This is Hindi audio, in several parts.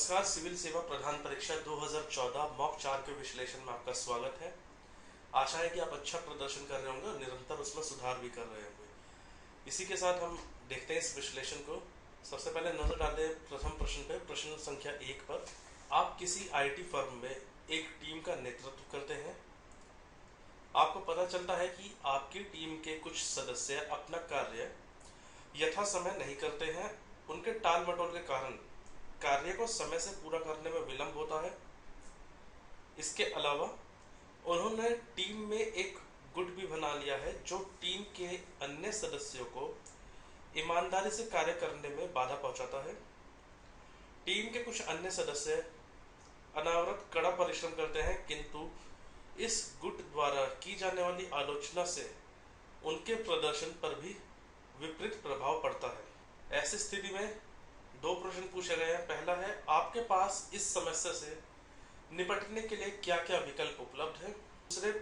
नमस्कार। सिविल सेवा प्रधान परीक्षा 2014 मॉक 4 के विश्लेषण में आपका स्वागत है। आशा है कि आप अच्छा प्रदर्शन कर रहे होंगे और निरंतर उसमें सुधार भी कर रहे होंगे। इसी के साथ हम देखते हैं इस विश्लेषण को। सबसे पहले नजर डालते हैं प्रथम प्रश्न पे, प्रश्न संख्या 1 पर। आप किसी आईटी फर्म में एक टीम का नेतृत्व करते हैं। आपको पता चलता है कि आपकी टीम के कुछ सदस्य अपना कार्य यथा समय नहीं करते हैं। उनके टाल मटोल के कारण कार्य को समय से पूरा करने में विलंब होता है। इसके अलावा उन्होंने टीम में एक गुट भी बना लिया है जो टीम के अन्य सदस्यों को ईमानदारी से कार्य करने में बाधा पहुंचाता है। टीम के कुछ अन्य सदस्य अनावरत कड़ा परिश्रम करते हैं, किंतु इस गुट द्वारा की जाने वाली आलोचना से उनके प्रदर्शन पर भी विपरीत प्रभाव पड़ता है। ऐसी स्थिति में दो प्रश्न पूछे गए हैं। पहला है, आपके पास इस समस्या से निपटने के लिए क्या क्या विकल्प उपलब्ध है। दूसरे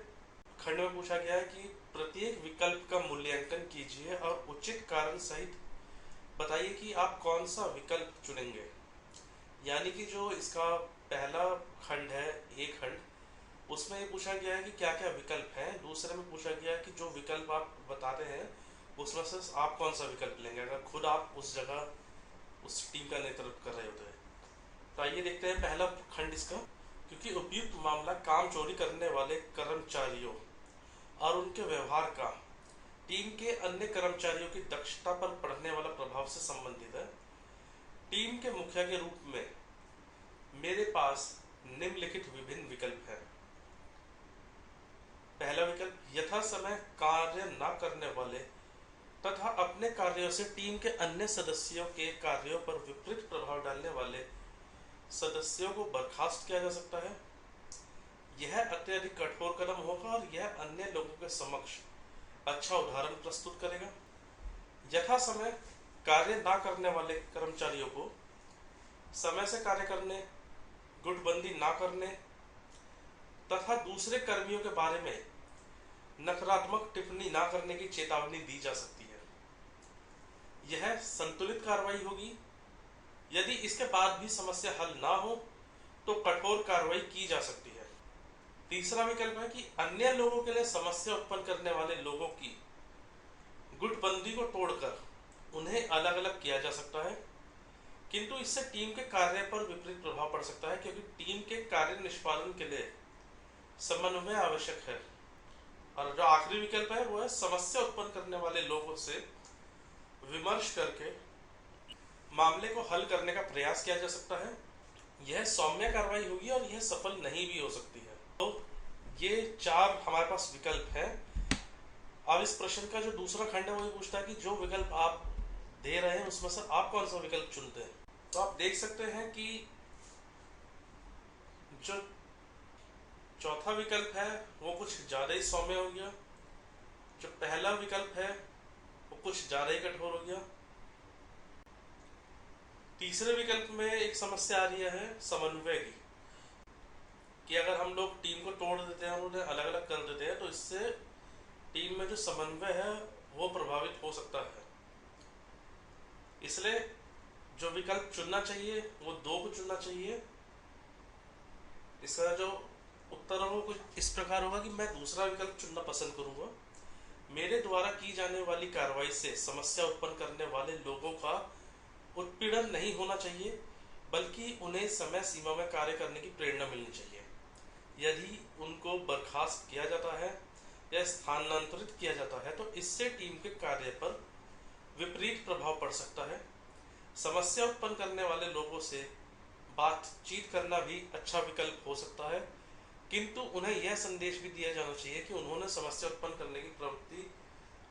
खंड में पूछा गया है कि प्रत्येक विकल्प का मूल्यांकन कीजिए और उचित कारण सहित बताइए कि आप कौन सा विकल्प चुनेंगे। यानी कि जो इसका पहला खंड है, एक खंड, उसमें ये पूछा गया है कि क्या क्या विकल्प हैं। दूसरे में पूछा गया है कि जो विकल्प आप बताते हैं उसमें से आप कौन सा विकल्प लेंगे अगर खुद आप उस जगह उस टीम का नेतृत्व कर रहे होते हैं। तो आइए देखते हैं पहला खंड इसका। क्योंकि उपयुक्त मामला काम चोरी करने वाले कर्मचारियों और उनके व्यवहार का टीम के अन्य कर्मचारियों की दक्षता पर पड़ने वाला प्रभाव से संबंधित है। टीम के मुखिया के रूप में मेरे पास निम्नलिखित विभिन्न विकल्प हैं। पहला विकल्प, यथा समय कार्य न करने वाले तथा अपने कार्यों से टीम के अन्य सदस्यों के कार्यों पर विपरीत प्रभाव डालने वाले सदस्यों को बर्खास्त किया जा सकता है। यह अत्यधिक कठोर कदम होगा और यह अन्य लोगों के समक्ष अच्छा उदाहरण प्रस्तुत करेगा। यथा समय कार्य ना करने वाले कर्मचारियों को समय से कार्य करने, गुटबंदी ना करने तथा दूसरे कर्मियों के बारे में नकारात्मक टिप्पणी ना करने की चेतावनी दी जा सकती है। यह संतुलित कार्रवाई होगी। यदि इसके बाद भी समस्या हल ना हो तो कठोर कार्रवाई की जा सकती है। तीसरा विकल्प है कि अन्य लोगों के लिए समस्या उत्पन्न करने वाले लोगों की गुटबंदी को तोड़कर उन्हें अलग अलग किया जा सकता है, किंतु इससे टीम के कार्य पर विपरीत प्रभाव पड़ सकता है, क्योंकि टीम के कार्य निष्पादन के लिए समन्वय आवश्यक है। और जो आखिरी विकल्प है वो है, समस्या उत्पन्न करने वाले लोगों से विमर्श करके मामले को हल करने का प्रयास किया जा सकता है। यह सौम्य कार्रवाई होगी और यह सफल नहीं भी हो सकती है। तो ये चार हमारे पास विकल्प हैं। अब इस प्रश्न का जो दूसरा खंड है वो ये पूछता है कि जो विकल्प आप दे रहे हैं उसमें से आप कौन सा विकल्प चुनते हैं। तो आप देख सकते हैं कि जो चौथा विकल्प है वो कुछ ज्यादा ही सौम्य हो गया। जो पहला विकल्प है वो कुछ ज्यादा ही कठोर हो गया। तीसरे विकल्प में एक समस्या आ रही है समन्वय की, कि अगर हम लोग टीम को तोड़ देते हैं और उन्हें अलग अलग कर देते हैं तो इससे टीम में जो समन्वय है वो प्रभावित हो सकता है। इसलिए जो विकल्प चुनना चाहिए वो दो को चुनना चाहिए। इसका जो उत्तर है वो कुछ इस प्रकार होगा कि मैं दूसरा विकल्प चुनना पसंद करूंगा। मेरे द्वारा की जाने वाली कार्रवाई से समस्या उत्पन्न करने वाले लोगों का उत्पीड़न नहीं होना चाहिए, बल्कि उन्हें समय सीमा में कार्य करने की प्रेरणा मिलनी चाहिए। यदि उनको बर्खास्त किया जाता है या स्थानांतरित किया जाता है तो इससे टीम के कार्य पर विपरीत प्रभाव पड़ सकता है। समस्या उत्पन्न करने वाले लोगों से बातचीत करना भी अच्छा विकल्प हो सकता है, किंतु उन्हें यह संदेश भी दिया जाना चाहिए कि उन्होंने समस्या उत्पन्न करने की प्रवृत्ति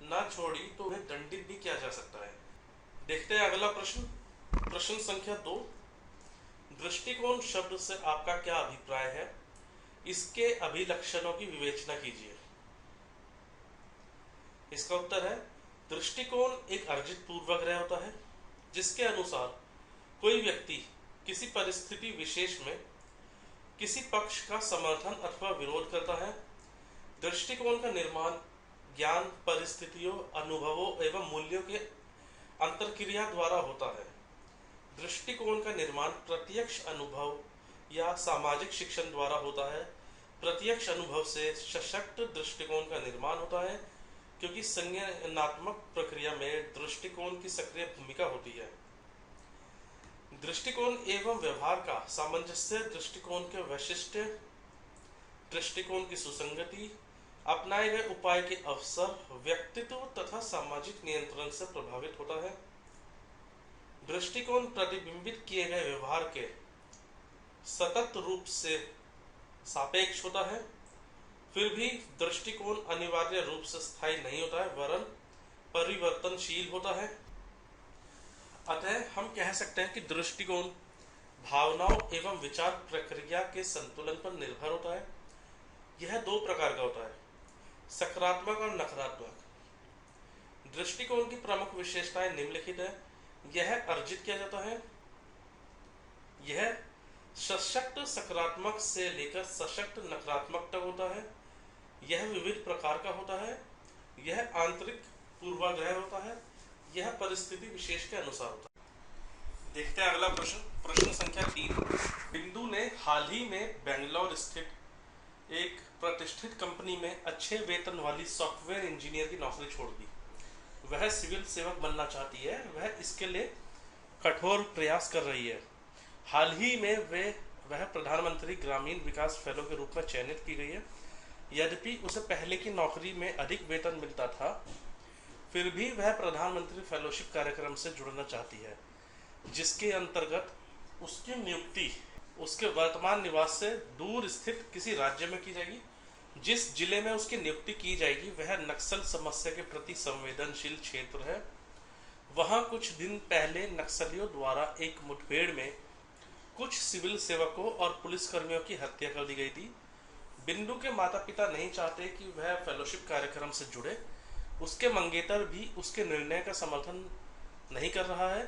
न छोड़ी तो उन्हें दंडित भी किया जा सकता है। देखते हैं अगला प्रश्न, प्रश्न संख्या 2। दृष्टिकोण शब्द से आपका क्या अभिप्राय है, इसके अभिलक्षणों की विवेचना कीजिए। इसका उत्तर है, दृष्टिकोण एक अर्जित पूर्वाग्रह होता है जिसके अनुसार कोई व्यक्ति किसी परिस्थिति विशेष में किसी पक्ष का समर्थन अथवा विरोध करता है। दृष्टिकोण का निर्माण ज्ञान, परिस्थितियों, अनुभवों एवं मूल्यों के अंतरक्रिया द्वारा होता है। दृष्टिकोण का निर्माण प्रत्यक्ष अनुभव या सामाजिक शिक्षण द्वारा होता है। प्रत्यक्ष अनुभव से सशक्त दृष्टिकोण का निर्माण होता है, क्योंकि संज्ञानात्मक प्रक्रिया में दृष्टिकोण की सक्रिय भूमिका होती है। दृष्टिकोण एवं व्यवहार का सामंजस्य दृष्टिकोण के वैशिष्ट्य, दृष्टिकोण की सुसंगति, अपनाए गए उपाय के अवसर, व्यक्तित्व तथा सामाजिक नियंत्रण से प्रभावित होता है। दृष्टिकोण प्रतिबिंबित किए गए व्यवहार के सतत रूप से सापेक्ष होता है। फिर भी दृष्टिकोण अनिवार्य रूप से स्थायी नहीं होता है, वरन परिवर्तनशील होता है। अतः हम कह सकते हैं कि दृष्टिकोण भावनाओं एवं विचार प्रक्रिया के संतुलन पर निर्भर होता है। यह दो प्रकार का होता है, सकारात्मक और नकारात्मक। दृष्टिकोण की प्रमुख विशेषताएं निम्नलिखित है। यह अर्जित किया जाता है। यह सशक्त सकारात्मक से लेकर सशक्त नकारात्मक तक होता है। यह विविध प्रकार का होता है। यह आंतरिक पूर्वाग्रह होता है। यह परिस्थिति विशेष के अनुसार होता है। देखते हैं अगला प्रश्न, प्रश्न संख्या 3। बिंदु ने हाल ही में बेंगलोर स्थित एक प्रतिष्ठित कंपनी में अच्छे वेतन वाली सॉफ्टवेयर इंजीनियर की नौकरी छोड़ दी। वह सिविल सेवक बनना चाहती है। वह इसके लिए कठोर प्रयास कर रही है। हाल ही में वह प्रधानमंत्री ग्रामीण विकास फेलो के रूप में चयनित की गई है। यद्यपि उसे पहले की नौकरी में अधिक वेतन मिलता था, फिर भी वह प्रधानमंत्री फेलोशिप कार्यक्रम से जुड़ना चाहती है, जिसके अंतर्गत उसकी नियुक्ति उसके वर्तमान निवास से दूर स्थित किसी राज्य में की जाएगी। जिस जिले में उसकी नियुक्ति की जाएगी वह नक्सल समस्या के प्रति संवेदनशील क्षेत्र है। वहां कुछ दिन पहले नक्सलियों द्वारा एक मुठभेड़ में कुछ सिविल सेवकों और पुलिसकर्मियों की हत्या कर दी गई थी। बिंदु के माता पिता नहीं चाहते कि वह फेलोशिप कार्यक्रम से जुड़े। उसके मंगेतर भी उसके निर्णय का समर्थन नहीं कर रहा है,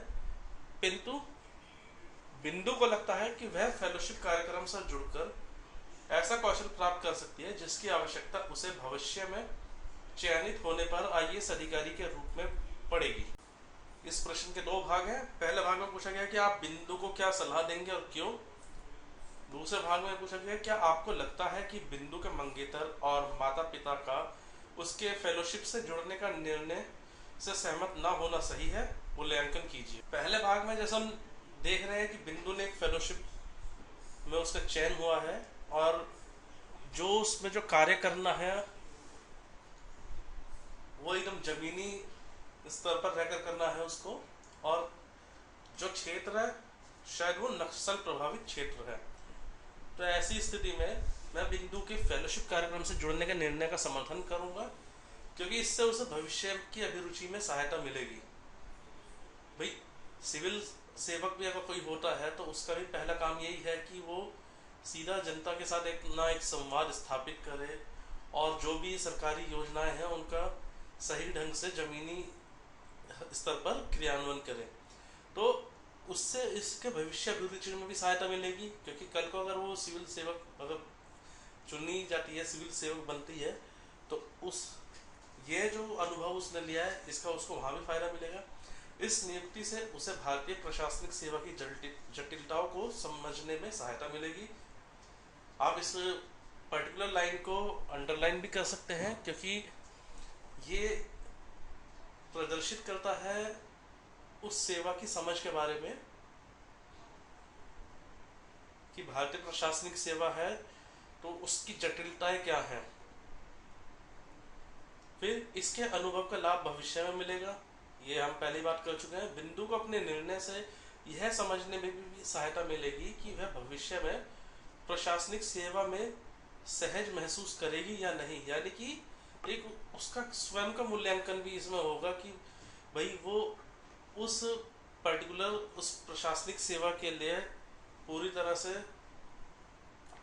किंतु बिंदु को लगता है कि वह फेलोशिप कार्यक्रम से जुड़कर ऐसा कौशल प्राप्त कर सकती है जिसकी आवश्यकता उसे भविष्य में चयनित होने पर आईएएस अधिकारी के रूप में पड़ेगी। इस प्रश्न के दो भाग हैं। पहले भाग में पूछा गया कि आप बिंदु को क्या सलाह देंगे और क्यों। दूसरे भाग में पूछा गया क्या आपको लगता है कि बिंदु के मंगेतर और माता पिता का उसके फेलोशिप से जुड़ने का निर्णय से सहमत ना होना सही है। मूल्यांकन कीजिए। पहले भाग में जैसे हम देख रहे हैं कि बिंदु ने एक फेलोशिप में उसका चयन हुआ है और जो उसमें जो कार्य करना है वो एकदम जमीनी स्तर पर रहकर करना है उसको, और जो क्षेत्र है शायद वो नक्सल प्रभावित क्षेत्र है। तो ऐसी स्थिति में मैं बिंदु के फेलोशिप कार्यक्रम से जुड़ने के निर्णय का समर्थन करूंगा, क्योंकि इससे उसे भविष्य की अभिरुचि में सहायता मिलेगी। भाई सिविल सेवक भी अगर कोई होता है तो उसका भी पहला काम यही है कि वो सीधा जनता के साथ एक संवाद स्थापित करे और जो भी सरकारी योजनाएं हैं उनका सही ढंग से जमीनी स्तर पर क्रियान्वयन करे। तो उससे इसके भविष्य अभिरुचि में भी सहायता मिलेगी, क्योंकि कल को अगर वो सिविल सेवक अगर चुनी जाती है, सिविल सेवक बनती है, तो ये जो अनुभव उसने लिया है इसका उसको वहाँ भी फायदा मिलेगा। इस नियुक्ति से उसे भारतीय प्रशासनिक सेवा की जटिलताओं को समझने में सहायता मिलेगी। आप इस पर्टिकुलर लाइन को अंडरलाइन भी कर सकते हैं, क्योंकि ये प्रदर्शित करता है उस सेवा की समझ के बारे में कि भारतीय प्रशासनिक सेवा है तो उसकी जटिलताएं क्या हैं। फिर इसके अनुभव का लाभ भविष्य में मिलेगा, ये हम पहली बात कर चुके हैं। बिंदु को अपने निर्णय से यह समझने में भी सहायता मिलेगी कि वह भविष्य में प्रशासनिक सेवा में सहज महसूस करेगी या नहीं, यानी कि एक उसका स्वयं का मूल्यांकन भी इसमें होगा कि भाई वो उस पर्टिकुलर उस प्रशासनिक सेवा के लिए पूरी तरह से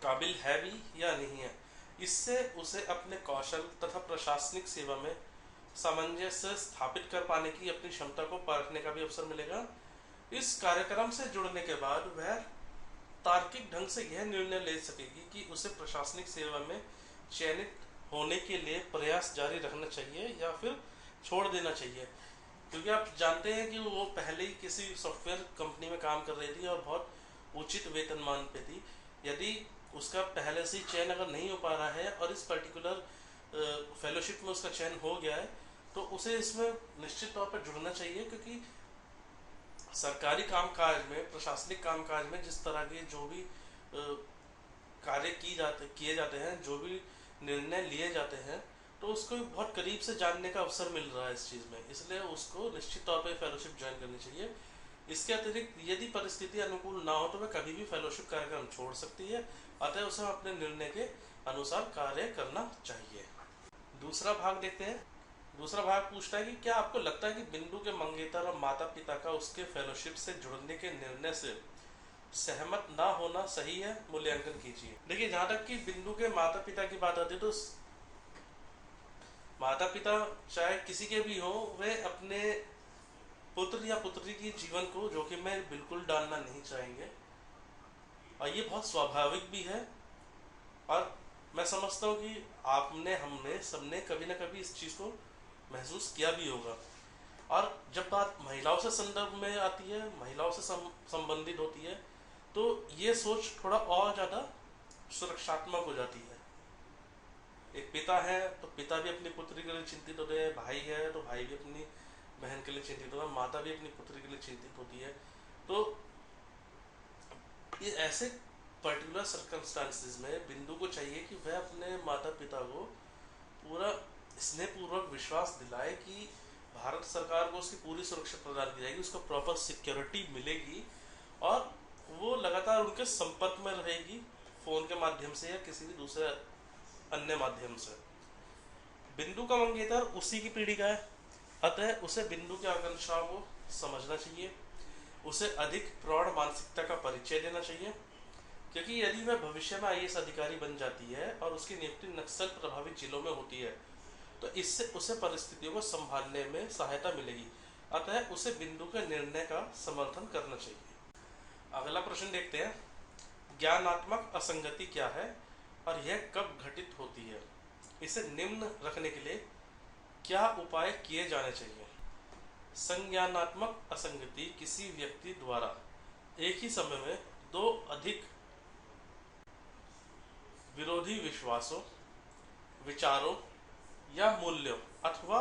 काबिल है भी या नहीं है। इससे उसे अपने कौशल तथा प्रशासनिक सेवा में सामंजस्य स्थापित कर पाने की अपनी क्षमता को परखने का भी अवसर मिलेगा। इस कार्यक्रम से जुड़ने के बाद वह तार्किक ढंग से यह निर्णय ले सकेगी कि उसे प्रशासनिक सेवा में चयनित होने के लिए प्रयास जारी रखना चाहिए या फिर छोड़ देना चाहिए। क्योंकि आप जानते हैं कि वो पहले ही किसी सॉफ्टवेयर कंपनी में काम कर रही थी और बहुत उचित वेतनमान पे थी। यदि उसका पहले से ही चयन अगर नहीं हो पा रहा है और इस पर्टिकुलर फेलोशिप में उसका चयन हो गया है, तो उसे इसमें निश्चित तौर पर जुड़ना चाहिए। क्योंकि सरकारी कामकाज में, प्रशासनिक कामकाज में जिस तरह के जो भी कार्य किए जाते हैं, जो भी निर्णय लिए जाते हैं, तो उसको बहुत करीब से जानने का अवसर मिल रहा है इस चीज़ में, इसलिए उसको निश्चित तौर पे फेलोशिप ज्वाइन करनी चाहिए। इसके अतिरिक्त यदि परिस्थिति अनुकूल ना हो तो वह कभी भी फेलोशिप कार्यक्रम छोड़ सकती है, अतः उसे अपने निर्णय के अनुसार कार्य करना चाहिए। दूसरा भाग देखते हैं। दूसरा भाग पूछता है कि क्या आपको लगता है कि बिंदु के मंगेतर और माता पिता का उसके फेलोशिप से जुड़ने के निर्णय से सहमत ना होना सही है? मूल्यांकन कीजिए। देखिए, जहां तक कि बिंदु के माता पिता की बात आती है, तो माता पिता चाहे किसी के भी हो, वे अपने पुत्र या पुत्री की जीवन को जोखिम में बिल्कुल डालना नहीं चाहेंगे, और ये बहुत स्वाभाविक भी है। और मैं समझता हूँ कि आपने, हमने, सबने कभी ना कभी इस चीज़ को महसूस किया भी होगा। और जब बात महिलाओं से संदर्भ में आती है, महिलाओं से संबंधित होती है, तो ये सोच थोड़ा और ज़्यादा सुरक्षात्मक हो जाती है। एक पिता है तो पिता भी अपनी पुत्री के लिए चिंतित होते हैं, भाई है तो भाई भी अपनी बहन के लिए चिंतित होता है, माता भी अपनी पुत्री के लिए चिंतित होती है। तो ये ऐसे पर्टिकुलर सर्कमस्टांसेस में बिंदु को चाहिए कि वह अपने माता पिता को पूरा स्नेहपूर्वक विश्वास दिलाए कि भारत सरकार को उसकी पूरी सुरक्षा प्रदान की जाएगी, उसको प्रॉपर सिक्योरिटी मिलेगी, और वो लगातार उनके संपर्क में रहेगी, फ़ोन के माध्यम से या किसी भी दूसरे अन्य माध्यम से। बिंदु का मंगेतर उसी की पीढ़ी का है, अतः उसे बिंदु की आकांक्षाओं को समझना चाहिए, उसे अधिक प्रौढ़ मानसिकता का परिचय देना चाहिए। क्योंकि यदि वह भविष्य में IAS अधिकारी बन जाती है और उसकी नियुक्ति नक्सल प्रभावित जिलों में होती है, तो इससे उसे परिस्थितियों को संभालने में सहायता मिलेगी, अतः उसे बिंदु के निर्णय का समर्थन करना चाहिए। अगला प्रश्न देखते हैं। ज्ञानात्मक असंगति क्या है और यह कब घटित होती है? इसे निम्न रखने के लिए क्या उपाय किए जाने चाहिए? संज्ञानात्मक असंगति किसी व्यक्ति द्वारा एक ही समय में दो अधिक विरोधी विश्वासों, विचारों या मूल्यों अथवा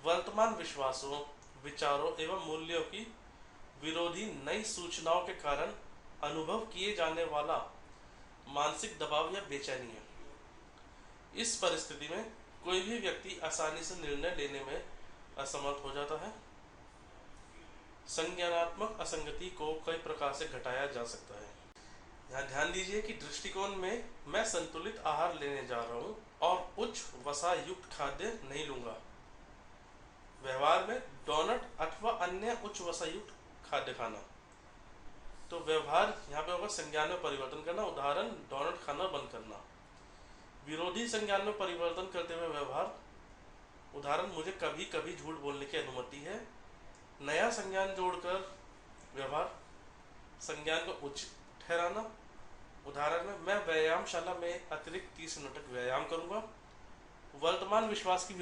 वर्तमान विश्वासों, विचारों एवं मूल्यों की विरोधी नई सूचनाओं के कारण अनुभव किए जाने वाला मानसिक दबाव या बेचैनी है। इस परिस्थिति में कोई भी व्यक्ति आसानी से निर्णय लेने में असमर्थ हो जाता है। संज्ञानात्मक असंगति को कई प्रकार से घटाया जा सकता है। यहाँ ध्यान दीजिए कि दृष्टिकोण में मैं संतुलित आहार लेने जा रहा हूँ और उच्च वसा युक्त खाद्य नहीं लूंगा। व्यवहार में डोनट अथवा अन्य उच्च वसा युक्त खाद्य खाना। तो व्यवहार यहाँ पे होगा संज्ञान में परिवर्तन करना, उदाहरण डोनट खाना बंद करना। विरोधी संज्ञान में परिवर्तन करते हुए व्यवहार, उदाहरण मुझे कभी कभी झूठ बोलने की अनुमति है। नया संज्ञान जोड़कर व्यवहार, संज्ञान को उचित ठहराना, उदाहरण में मैं व्यायामशाला में अतिरिक्त 30 मिनट तक व्यायाम करूंगा। वर्तमान विश्वास की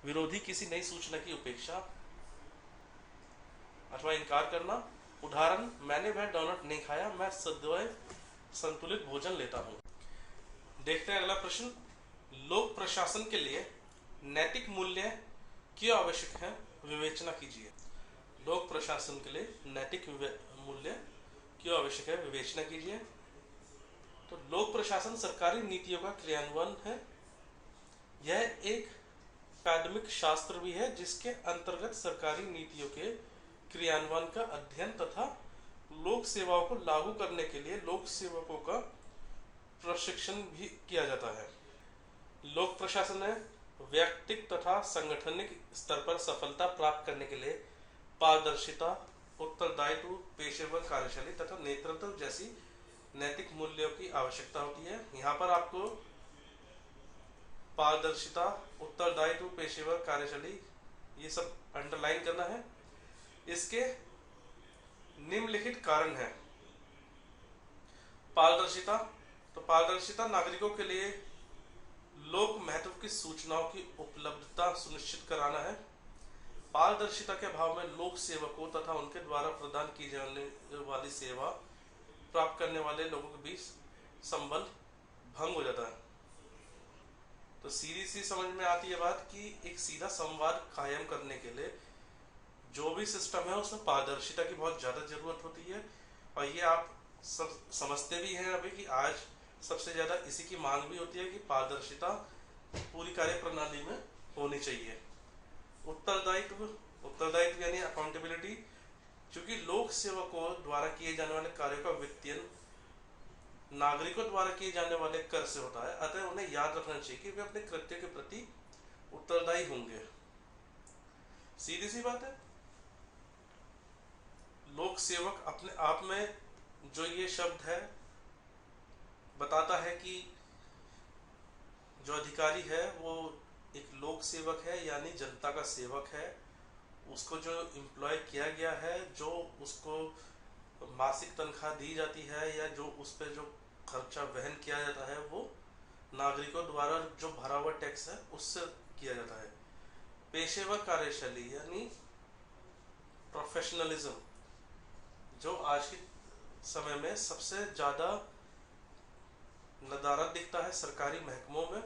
विरोधी किसी नई सूचना की उपेक्षा अथवा इनकार करना, उदाहरण मैंने वह डोनट नहीं खाया, मैं सदैव संतुलित भोजन लेता हूँ। देखते हैं अगला प्रश्न। लोक प्रशासन के लिए नैतिक मूल्य क्यों आवश्यक है? विवेचना कीजिए। लोक प्रशासन के लिए नैतिक मूल्य क्यों आवश्यक है? विवेचना कीजिए। तो लोक प्रशासन सरकारी नीतियों का क्रियान्वयन है। यह एक अकादमिक शास्त्र भी है जिसके अंतर्गत सरकारी नीतियों के क्रियान्वयन का अध्ययन तथा लोक सेवाओं को लागू करने के लिए लोक सेवकों का प्रशिक्षण भी किया जाता है। लोक प्रशासन में व्यक्तिक तथा संगठनिक स्तर पर सफलता प्राप्त करने के लिए पारदर्शिता, उत्तरदायित्व, पेशेवर कार्यशैली तथा नेतृत्व जैसी नैतिक मूल्यों की आवश्यकता होती है। यहाँ पर आपको पारदर्शिता, उत्तरदायित्व, पेशेवर कार्यशैली ये सब अंडरलाइन करना है। इसके निम्नलिखित कारण है। पारदर्शिता, तो पारदर्शिता नागरिकों के लिए लोक महत्व की सूचनाओं की उपलब्धता सुनिश्चित कराना है। पारदर्शिता के अभाव में लोक सेवकों तथा उनके द्वारा प्रदान की जाने वाली सेवा प्राप्त करने वाले लोगों के बीच संबंध भंग हो जाता है। तो सीधी सी समझ में आती है बात कि एक सीधा संवाद कायम करने के लिए जो भी सिस्टम है उसमें पारदर्शिता की बहुत ज़्यादा ज़रूरत होती है। और ये आप सब समझते भी हैं अभी कि आज सबसे ज़्यादा इसी की मांग भी होती है कि पारदर्शिता पूरी कार्य प्रणाली में होनी चाहिए। उत्तरदायित्व उत्तरदायित्व यानी अकाउंटेबिलिटी, क्योंकि लोक सेवकों द्वारा किए जाने वाले कार्यों का वित्तीयन नागरिकों द्वारा किए जाने वाले कर से होता है, अतः उन्हें याद रखना चाहिए कि वे अपने कृत्य के प्रति उत्तरदायी होंगे। सीधी सी बात है। लोक सेवक अपने आप में जो ये शब्द है बताता है कि जो अधिकारी है वो एक लोक सेवक है, यानी जनता का सेवक है। उसको जो एम्प्लॉय किया गया है, जो उसको मासिक तनख्वाह दी जाती है या जो उस पर जो खर्चा वहन किया जाता है वो नागरिकों द्वारा जो भरा हुआ टैक्स है उससे किया जाता है। पेशेवर कार्यशैली यानी प्रोफेशनलिज्म, जो आज के समय में सबसे ज़्यादा नदारद दिखता है सरकारी महकमों में।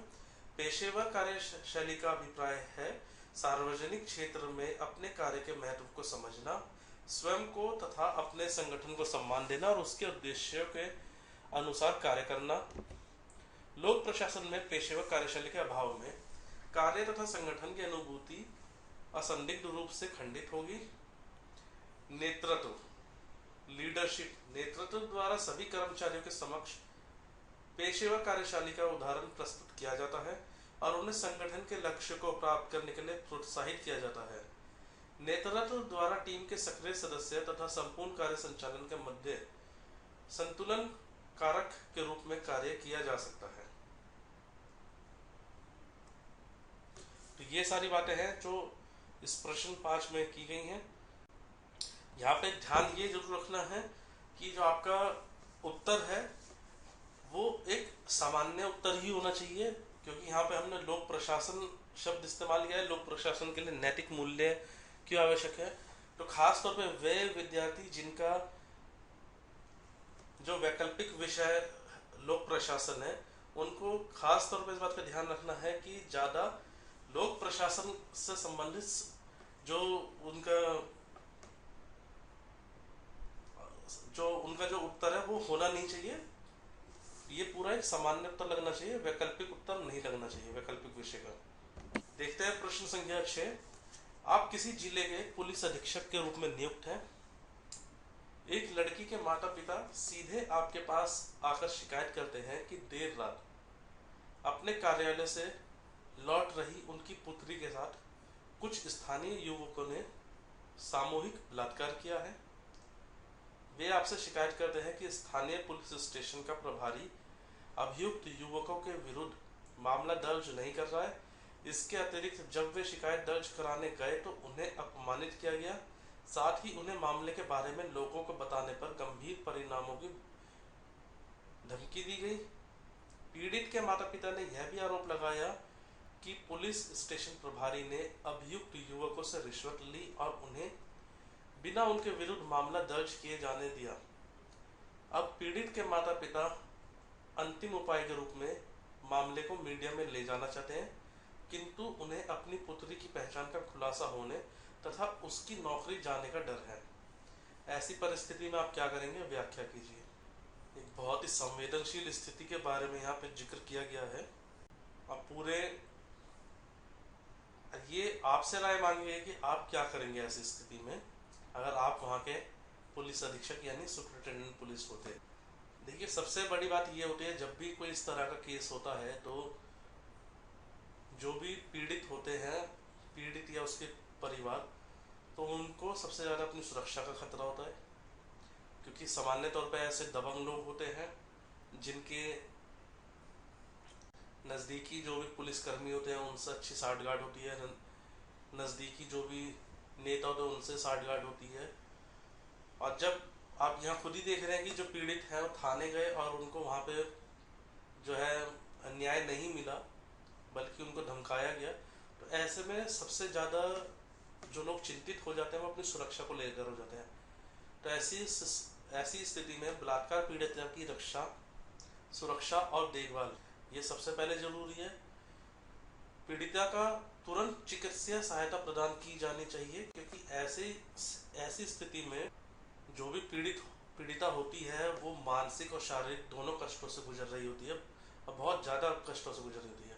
पेशेवर कार्यशैली का अभिप्राय है सार्वजनिक क्षेत्र में अपने कार्य के महत्व को समझना, स्वयं को तथा अपने संगठन को सम्मान देना और उसके उद्देश्यों के अनुसार कार्य करना। लोक प्रशासन में पेशेवर कार्यशैली के अभाव में कार्य तथा संगठन की अनुभूति असंदिग्ध रूप से खंडित होगी। नेतृत्व लीडरशिप, नेतृत्व द्वारा सभी कर्मचारियों के समक्ष पेशेवर कार्यशैली का उदाहरण प्रस्तुत किया जाता है और उन्हें संगठन के लक्ष्य को प्राप्त करने के लिए प्रोत्साहित किया जाता है। नेतृत्व द्वारा टीम के सक्रिय सदस्य तथा संपूर्ण कार्य संचालन के मध्य संतुलन कारक के रूप में कार्य किया जा सकता है। तो ये सारी बातें हैं जो इस प्रश्न 5 में की गई हैं। यहाँ पे ध्यान ये जरूर रखना है कि जो आपका उत्तर है वो एक सामान्य उत्तर ही होना चाहिए, क्योंकि यहाँ पे हमने लोक प्रशासन शब्द इस्तेमाल किया है। लोक प्रशासन के लिए नैतिक मूल्य क्यों आवश्यक है, तो खास तौर पे वे विद्यार्थी जिनका जो वैकल्पिक विषय लोक प्रशासन है उनको खास तौर पे इस बात पे ध्यान रखना है कि ज़्यादा लोक प्रशासन से संबंधित जो उनका जो उत्तर है वो होना नहीं चाहिए। ये पूरा एक सामान्य उत्तर लगना चाहिए, वैकल्पिक उत्तर नहीं लगना चाहिए वैकल्पिक विषय का। देखते हैं प्रश्न संख्या 6। आप किसी जिले के पुलिस अधीक्षक के रूप में नियुक्त हैं। एक लड़की के माता पिता सीधे आपके पास आकर शिकायत करते हैं कि देर रात अपने कार्यालय से लौट रही उनकी पुत्री के साथ कुछ स्थानीय युवकों ने सामूहिक बलात्कार किया है। वे आपसे शिकायत करते हैं कि स्थानीय पुलिस स्टेशन का प्रभारी अभियुक्त युवकों के विरुद्ध मामला दर्ज नहीं कर रहा है। इसके अतिरिक्त जब वे शिकायत दर्ज कराने गए तो उन्हें अपमानित किया गया, साथ ही उन्हें मामले के बारे में लोगों को बताने पर गंभीर परिणामों की धमकी दी गई। पीड़ित के माता पिता ने यह भी आरोप लगाया कि पुलिस स्टेशन प्रभारी ने अभियुक्त युवकों से रिश्वत ली और उन्हें बिना उनके विरुद्ध मामला दर्ज किए जाने दिया। अब पीड़ित के माता पिता अंतिम उपाय के रूप में मामले को मीडिया में ले जाना चाहते हैं, किंतु उन्हें अपनी पुत्री की पहचान का खुलासा होने तथा उसकी नौकरी जाने का डर है। ऐसी परिस्थिति में आप क्या करेंगे, व्याख्या कीजिए। एक बहुत ही संवेदनशील स्थिति के बारे में यहाँ पे जिक्र किया गया है। अब पूरे ये आपसे राय मांगी है कि आप क्या करेंगे ऐसी स्थिति में अगर आप वहाँ के पुलिस अधीक्षक यानी सुपरिटेंडेंट पुलिस होते। देखिए, सबसे बड़ी बात ये होती है जब भी कोई इस तरह का केस होता है तो जो भी पीड़ित होते हैं, पीड़ित या उसके परिवार, तो उनको सबसे ज़्यादा अपनी सुरक्षा का खतरा होता है, क्योंकि सामान्य तौर पर ऐसे दबंग लोग होते हैं जिनके नज़दीकी जो भी पुलिसकर्मी होते हैं उनसे अच्छी साठगांठ होती है, नज़दीकी जो भी नेता होते हैं उनसे साठगांठ होती है। और जब आप यहाँ खुद ही देख रहे हैं कि जो पीड़ित हैं वो थाने गए और उनको वहाँ पे जो है न्याय नहीं मिला बल्कि उनको धमकाया गया, तो ऐसे में सबसे ज़्यादा जो लोग चिंतित हो जाते हैं वो अपनी सुरक्षा को लेकर हो जाते हैं। तो ऐसी स्थिति में बलात्कार पीड़िता की रक्षा, सुरक्षा और देखभाल ये सबसे पहले जरूरी है। पीड़िता का तुरंत चिकित्सीय सहायता प्रदान की जानी चाहिए, क्योंकि ऐसी स्थिति में जो भी पीड़िता होती है वो मानसिक और शारीरिक दोनों कष्टों से गुजर रही होती है, और बहुत ज़्यादा कष्टों से गुजर रही होती है।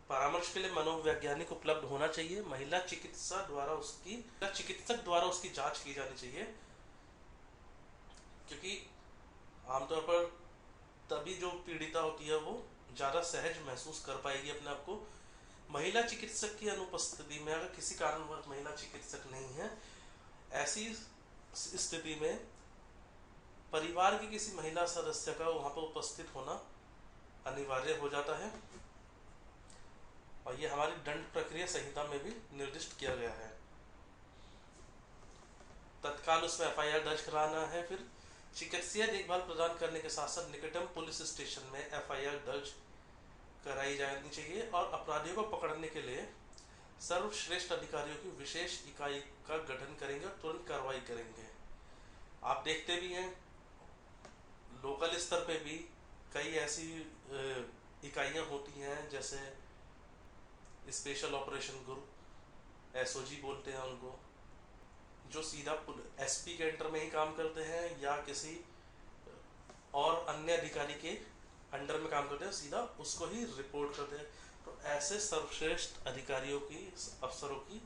परामर्श के लिए मनोवैज्ञानिक उपलब्ध होना चाहिए। महिला चिकित्सक द्वारा उसकी जांच की जानी चाहिए, क्योंकि आमतौर पर तभी जो पीड़िता होती है वो ज़्यादा सहज महसूस कर पाएगी अपने आप को। महिला चिकित्सक की अनुपस्थिति में, अगर किसी कारणवश महिला चिकित्सक नहीं है, ऐसी स्थिति में परिवार की किसी महिला सदस्य का वहां पर उपस्थित होना अनिवार्य हो जाता है, और ये हमारी दंड प्रक्रिया संहिता में भी निर्दिष्ट किया गया है। तत्काल उसमें एफआईआर दर्ज कराना है। फिर चिकित्सीय देखभाल प्रदान करने के साथ साथ निकटतम पुलिस स्टेशन में एफआईआर दर्ज कराई जानी चाहिए, और अपराधियों को पकड़ने के लिए सर्वश्रेष्ठ अधिकारियों की विशेष इकाई का गठन करेंगे और तुरंत कार्रवाई करेंगे। आप देखते भी हैं लोकल स्तर पे भी कई ऐसी इकाइयां होती हैं, जैसे स्पेशल ऑपरेशन ग्रुप, एसओजी बोलते हैं उनको, जो सीधा एसपी के अंडर में ही काम करते हैं या किसी और अन्य अधिकारी के अंडर में काम करते हैं, सीधा उसको ही रिपोर्ट करते हैं। तो ऐसे सर्वश्रेष्ठ अधिकारियों की, अफसरों की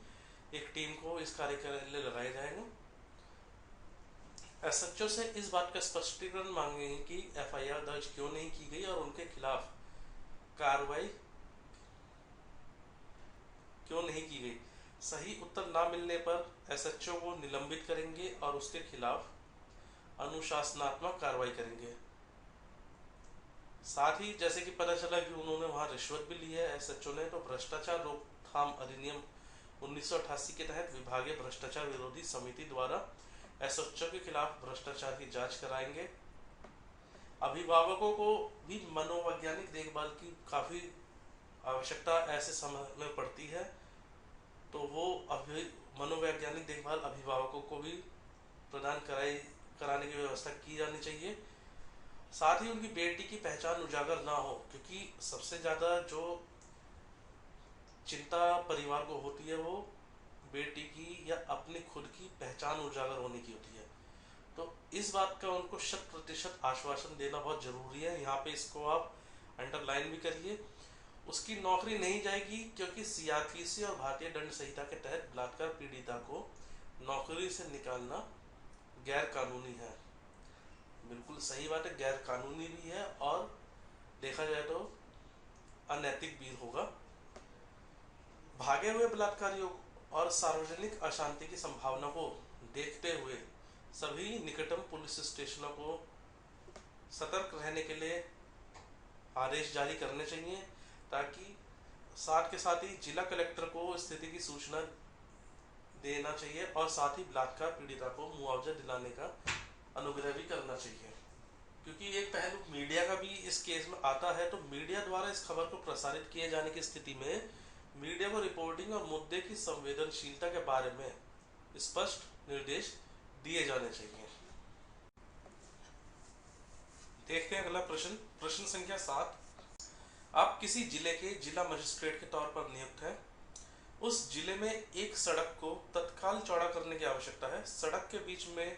एक टीम को इस कार्य के लिए लगाया जाएगा। एसएचओ से इस बात का स्पष्टीकरण मांगेंगे कि एफआईआर दर्ज क्यों नहीं की गई और उनके खिलाफ कार्रवाई क्यों नहीं की गई। सही उत्तर ना मिलने पर एसएचओ को निलंबित करेंगे और उसके खिलाफ अनुशासनात्मक कार्रवाई करेंगे। साथ ही जैसे कि पता चला कि उन्होंने वहां रिश्वत भी ली है एसएचओ ने, तो भ्रष्टाचार रोकथाम अधिनियम 1988 के तहत विभागीय भ्रष्टाचार विरोधी समिति द्वारा एसएचओ के खिलाफ भ्रष्टाचार की जांच कराएंगे। अभिभावकों को भी मनोवैज्ञानिक देखभाल की काफी आवश्यकता ऐसे समय में पड़ती है, तो वो मनोवैज्ञानिक देखभाल अभिभावकों को भी प्रदान कराने की व्यवस्था की जानी चाहिए। साथ ही उनकी बेटी की पहचान उजागर ना हो, क्योंकि सबसे ज्यादा जो चिंता परिवार को होती है वो बेटी की या अपनी खुद की पहचान उजागर होने की होती है। तो इस बात का उनको 100% आश्वासन देना बहुत जरूरी है। यहाँ पे इसको आप अंडरलाइन भी करिए। उसकी नौकरी नहीं जाएगी, क्योंकि सीआरपीसी और भारतीय दंड संहिता के तहत बलात्कार पीड़िता को नौकरी से निकालना गैर कानूनी है। बिल्कुल सही बात है, गैर कानूनी भी है और देखा जाए तो अनैतिक भी होगा। भागे हुए बलात्कारियों और सार्वजनिक अशांति की संभावना को देखते हुए सभी निकटतम पुलिस स्टेशनों को सतर्क रहने के लिए आदेश जारी करने चाहिए, ताकि साथ के साथ ही जिला कलेक्टर को स्थिति की सूचना देना चाहिए और साथ ही बलात्कार पीड़िता को मुआवजा दिलाने का अनुग्रह भी करना चाहिए। क्योंकि एक पहलू मीडिया का भी इस केस में आता है, तो मीडिया द्वारा इस खबर को प्रसारित किए जाने की स्थिति में मीडिया को रिपोर्टिंग और मुद्दे की संवेदनशीलता के बारे में स्पष्ट निर्देश दिए जाने चाहिए। देखते हैं अगला प्रश्न। प्रश्न संख्या 7। आप किसी जिले के जिला मजिस्ट्रेट के तौर पर नियुक्त हैं। उस जिले में एक सड़क को तत्काल चौड़ा करने की आवश्यकता है। सड़क के बीच में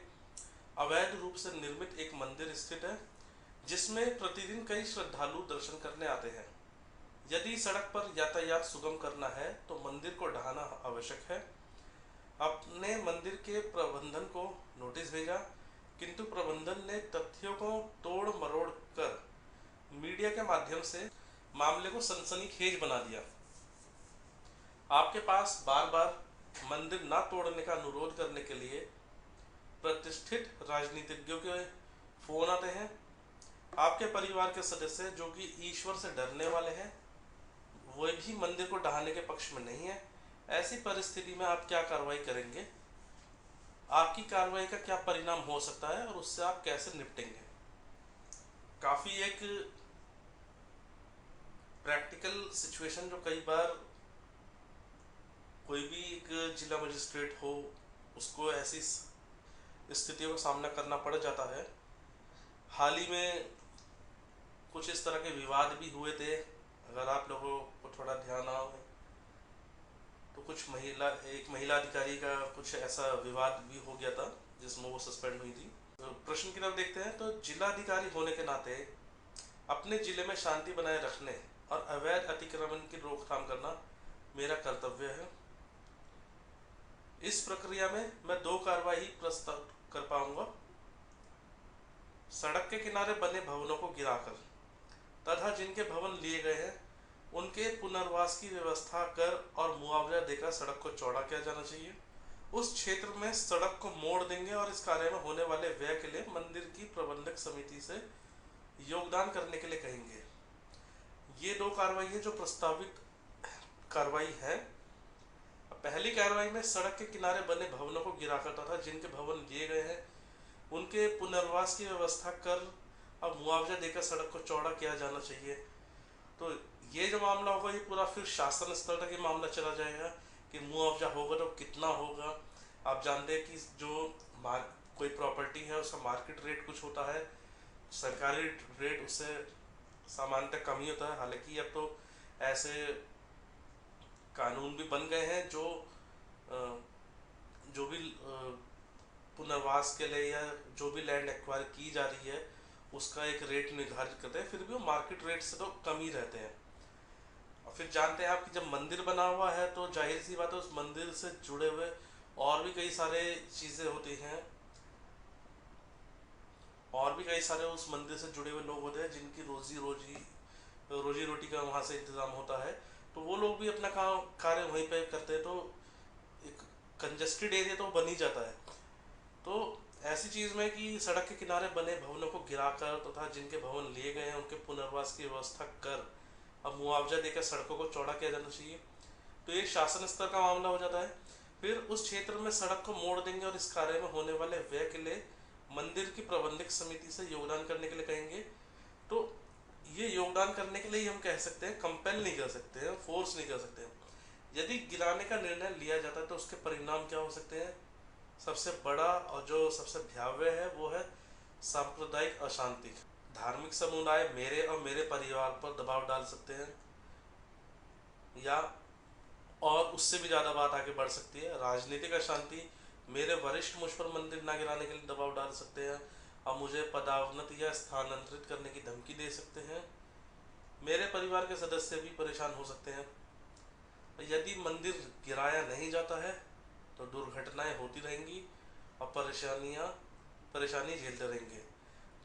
अवैध रूप से निर्मित एक मंदिर स्थित है, जिसमें प्रतिदिन कई श्रद्धालु दर्शन करने आते हैं। यदि सड़क पर यातायात सुगम करना है तो मंदिर को ढहाना आवश्यक है। अपने मंदिर के प्रबंधन को नोटिस भेजा, किंतु प्रबंधन ने तथ्यों को तोड़ मरोड़ कर मीडिया के माध्यम से मामले को सनसनीखेज बना दिया। आपके पास बार बार मंदिर ना तोड़ने का अनुरोध करने के लिए प्रतिष्ठित राजनीतिज्ञों के फोन आते हैं। आपके परिवार के सदस्य जो कि ईश्वर से डरने वाले हैं, वो भी मंदिर को ढहाने के पक्ष में नहीं है। ऐसी परिस्थिति में आप क्या कार्रवाई करेंगे, आपकी कार्रवाई का क्या परिणाम हो सकता है और उससे आप कैसे निपटेंगे। काफी एक प्रैक्टिकल सिचुएशन जो कई बार कोई भी एक जिला मजिस्ट्रेट हो, उसको ऐसी स्थितियों का सामना करना पड़ जाता है। हाल ही में कुछ इस तरह के विवाद भी हुए थे, अगर आप लोगों को थोड़ा ध्यान आओ तो एक महिला अधिकारी का कुछ ऐसा विवाद भी हो गया था जिसमें वो सस्पेंड हुई थी। तो प्रश्न की तरफ देखते हैं। तो जिला अधिकारी होने के नाते अपने जिले में शांति बनाए रखने और अवैध अतिक्रमण की रोकथाम करना मेरा कर्तव्य है। इस प्रक्रिया में मैं 2 कार्यवाही प्रस्ताव कर पाऊंगा। सड़क के किनारे बने भवनों को गिराकर तथा जिनके भवन लिए गए हैं उनके पुनर्वास की व्यवस्था कर और मुआवजा देकर सड़क को चौड़ा किया जाना चाहिए। उस क्षेत्र में सड़क को मोड़ देंगे और इस कार्य में होने वाले व्यय के लिए मंदिर की प्रबंधक समिति से योगदान करने के लिए कहेंगे। ये 2 कार्रवाई है जो प्रस्तावित कार्रवाई है। पहली कार्रवाई में सड़क के किनारे बने भवनों को गिराकर तथा जिनके भवन लिए गए हैं उनके पुनर्वास की व्यवस्था कर और मुआवजा देकर सड़क को चौड़ा किया जाना चाहिए। तो ये जो मामला होगा ये पूरा फिर शासन स्तर तक ये मामला चला जाएगा कि मुआवजा होगा तो कितना होगा। आप जानते हैं कि जो कोई प्रॉपर्टी है उसका मार्केट रेट कुछ होता है, सरकारी रेट उससे सामान्यतः कम ही होता है। हालांकि अब तो ऐसे कानून भी बन गए हैं जो भी पुनर्वास के लिए या जो भी लैंड एक्वायर की जा रही है उसका एक रेट निर्धारित करते हैं, फिर भी वो मार्केट रेट से तो कम ही रहते हैं। और फिर जानते हैं आप कि जब मंदिर बना हुआ है तो जाहिर सी बात है उस मंदिर से जुड़े हुए और भी कई सारे चीज़ें होती हैं, और भी कई सारे उस मंदिर से जुड़े हुए लोग होते हैं जिनकी रोजी रोटी का वहाँ से इंतज़ाम होता है। तो वो लोग भी अपना काम कार्य वहीं पे करते हैं, तो एक कंजस्टेड एरिया तो बन ही जाता है। तो ऐसी चीज़ में कि सड़क के किनारे बने भवनों को गिराकर तथा जिनके भवन लिए गए हैं उनके पुनर्वास की व्यवस्था कर और मुआवजा देकर सड़कों को चौड़ा किया जाना चाहिए। तो ये शासन स्तर का मामला हो जाता है। फिर उस क्षेत्र में सड़क को मोड़ देंगे और इस कार्य में होने वाले व्यय के लिए मंदिर की प्रबंधक समिति से योगदान करने के लिए कहेंगे। तो ये योगदान करने के लिए हम कह सकते हैं, कंपेल नहीं कर सकते हैं, फोर्स नहीं कर सकते हैं। यदि गिराने का निर्णय लिया जाता है तो उसके परिणाम क्या हो सकते हैं? सबसे बड़ा और जो सबसे भयावह है वो है सांप्रदायिक अशांति। धार्मिक समुदाय मेरे और मेरे परिवार पर दबाव डाल सकते हैं, या और उससे भी ज़्यादा बात आगे बढ़ सकती है, राजनीतिक अशांति। मेरे वरिष्ठ मुझ पर मंदिर ना गिराने के लिए दबाव डाल सकते हैं और मुझे पदावनत या स्थानांतरित करने की धमकी दे सकते हैं। मेरे परिवार के सदस्य भी परेशान हो सकते हैं। यदि मंदिर गिराया नहीं जाता है तो दुर्घटनाएं होती रहेंगी और परेशानी झेलते रहेंगे।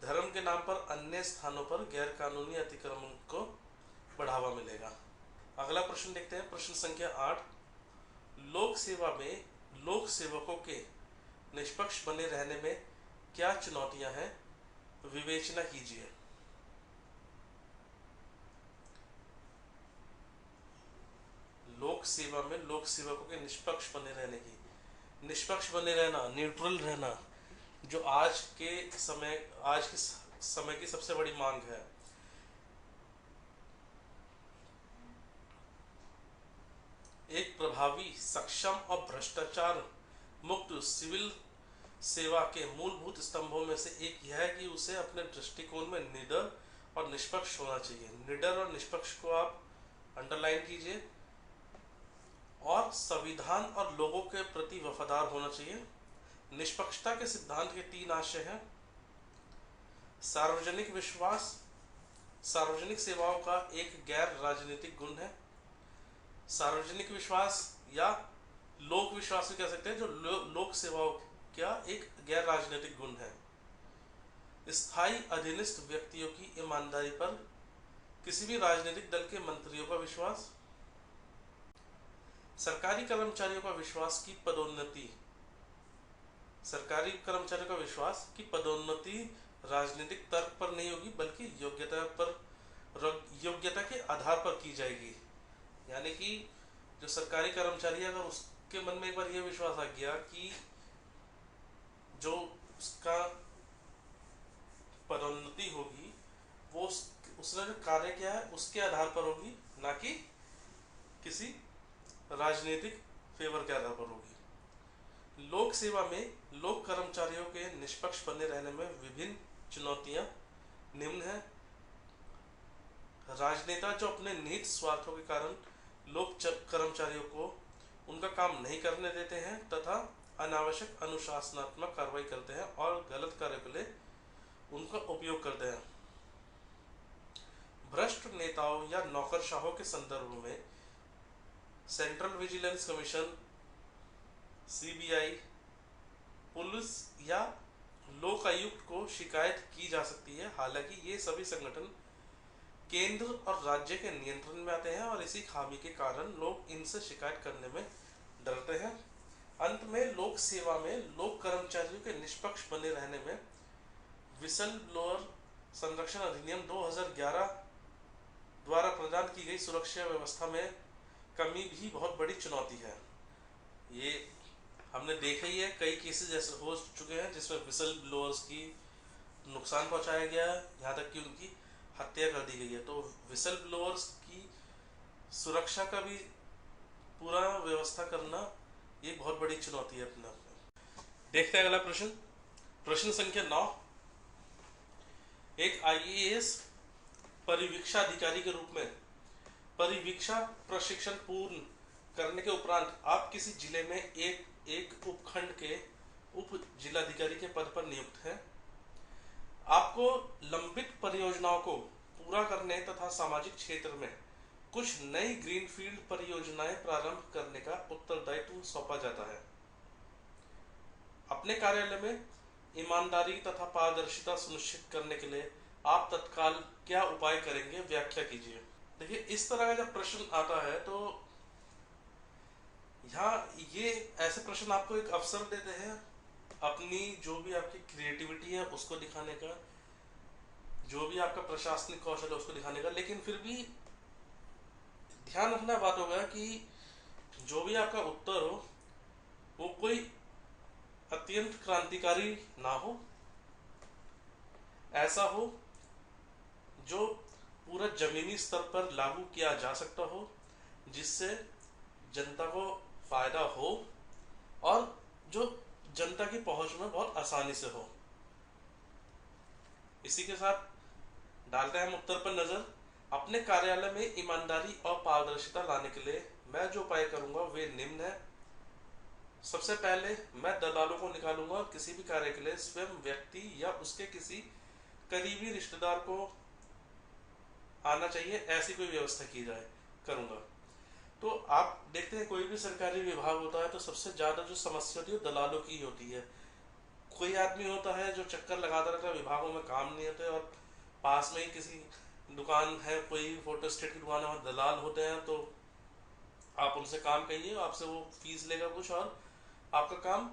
धर्म के नाम पर अन्य स्थानों पर गैर कानूनी अतिक्रमण को बढ़ावा मिलेगा। अगला प्रश्न देखते हैं, प्रश्न संख्या 8। लोक सेवा में लोक सेवकों के निष्पक्ष बने रहने में क्या चुनौतियां हैं, विवेचना कीजिए। लोक सेवा में लोक सेवकों के निष्पक्ष बने रहने की, निष्पक्ष बने रहना, न्यूट्रल रहना, जो आज के समय की सबसे बड़ी मांग है। एक प्रभावी, सक्षम और भ्रष्टाचार मुक्त सिविल सेवा के मूलभूत स्तंभों में से एक यह है कि उसे अपने दृष्टिकोण में निडर और निष्पक्ष होना चाहिए। निडर और निष्पक्ष को आप अंडरलाइन कीजिए। और संविधान और लोगों के प्रति वफादार होना चाहिए। निष्पक्षता के सिद्धांत के 3 आशय हैं। सार्वजनिक विश्वास सार्वजनिक सेवाओं का एक गैर राजनीतिक गुण है। सार्वजनिक विश्वास या लोक विश्वास भी कह सकते हैं, जो लोक सेवाओं का एक गैर राजनीतिक गुण है। स्थायी अधीनस्थ व्यक्तियों की ईमानदारी पर किसी भी राजनीतिक दल के मंत्रियों का विश्वास। सरकारी कर्मचारियों का विश्वास की पदोन्नति राजनीतिक तर्क पर नहीं होगी बल्कि योग्यता के आधार पर की जाएगी। यानी कि जो सरकारी कर्मचारी है, अगर उसके मन में एक बार यह विश्वास आ गया कि जो उसका पदोन्नति होगी वो उसने जो कार्य किया है उसके आधार पर होगी, ना कि किसी राजनीतिक फेवर क्या बराबर होगी। लोक सेवा में लोक कर्मचारियों के निष्पक्ष बने रहने में विभिन्न चुनौतियां निम्न है। राजनेता जो अपने निहित स्वार्थों के कारण लोक कर्मचारियों को उनका काम नहीं करने देते हैं तथा अनावश्यक अनुशासनात्मक कार्रवाई करते हैं और गलत कार्यों के लिए उनका उपयोग करते हैं। भ्रष्ट नेताओं या नौकरशाहों के संदर्भ में central vigilance commission, CBI, police या लोक आयुक्त को शिकायत की जा सकती है। हालांकि ये सभी संगठन केंद्र और राज्य के नियंत्रण में आते हैं और इसी खामी के कारण लोग इनसे शिकायत करने में डरते हैं। अंत में लोक सेवा में लोक कर्मचारियों के निष्पक्ष बने रहने में विसल ब्लोअर संरक्षण अधिनियम 2011 द्वारा प्रदान की गई सुरक्षा व्यवस्था में कमी भी बहुत बड़ी चुनौती है। ये हमने देखा ही है, कई केसेस ऐसे हो चुके हैं जिसमें विसल ब्लोअर्स की नुकसान पहुंचाया गया है, यहाँ तक कि उनकी हत्या कर दी गई है। तो विसल ब्लोअर्स की सुरक्षा का भी पूरा व्यवस्था करना ये बहुत बड़ी चुनौती है अपने आप में। देखते हैं अगला प्रश्न। प्रश्न संख्या 9। एक आईएएस परिवीक्षा अधिकारी के रूप में परिवीक्षा प्रशिक्षण पूर्ण करने के उपरांत आप किसी जिले में एक उपखंड के उप जिलाधिकारी के पद पर नियुक्त हैं। आपको लंबित परियोजनाओं को पूरा करने तथा सामाजिक क्षेत्र में कुछ नई ग्रीनफील्ड परियोजनाएं प्रारंभ करने का उत्तरदायित्व सौंपा जाता है। अपने कार्यालय में ईमानदारी तथा पारदर्शिता सुनिश्चित करने के लिए आप तत्काल क्या उपाय करेंगे, व्याख्या कीजिए। देखिए, इस तरह का जब प्रश्न आता है तो यहाँ ये ऐसे प्रश्न आपको एक अवसर देते हैं अपनी जो भी आपकी क्रिएटिविटी है उसको दिखाने का, जो भी आपका प्रशासनिक कौशल है उसको दिखाने का। लेकिन फिर भी ध्यान रखना बात होगा कि जो भी आपका उत्तर हो वो कोई अत्यंत क्रांतिकारी ना हो, ऐसा हो जो पूरा जमीनी स्तर पर लागू किया जा सकता हो, जिससे जनता को फायदा हो और जो जनता की पहुंच में बहुत आसानी से हो। इसी के साथ डालते हैं हम उत्तर पर नजर। अपने कार्यालय में ईमानदारी और पारदर्शिता लाने के लिए मैं जो उपाय करूंगा वे निम्न है। सबसे पहले मैं दलालों को निकालूंगा और किसी भी कार्य के लिए स्वयं व्यक्ति या उसके किसी करीबी रिश्तेदार को आना चाहिए, ऐसी कोई व्यवस्था की जाए करूंगा। तो आप देखते हैं कोई भी सरकारी विभाग होता है तो सबसे ज्यादा जो समस्या होती है दलालों की होती है। कोई आदमी होता है जो चक्कर लगाता रहता है, विभागों में काम नहीं होते और पास में ही किसी दुकान है, कोई फोटो स्टेट की दुकान है, वहाँ दलाल होते हैं, तो आप उनसे काम कहिए, आपसे वो फीस लेगा कुछ और आपका काम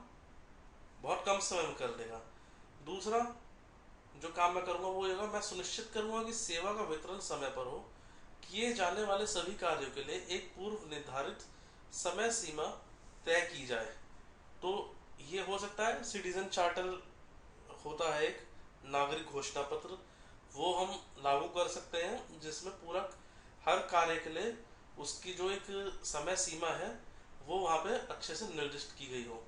बहुत कम समय में कर देगा। दूसरा जो काम मैं करूंगा वो होगा, मैं सुनिश्चित करूंगा कि सेवा का वितरण समय पर हो। किए जाने वाले सभी कार्यों के लिए एक पूर्व निर्धारित समय सीमा तय की जाए। तो ये हो सकता है सिटीजन चार्टर होता है एक नागरिक घोषणा पत्र, वो हम लागू कर सकते हैं जिसमें पूरा हर कार्य के लिए उसकी जो एक समय सीमा है वो वहाँ पे अच्छे से निर्दिष्ट की गई हो।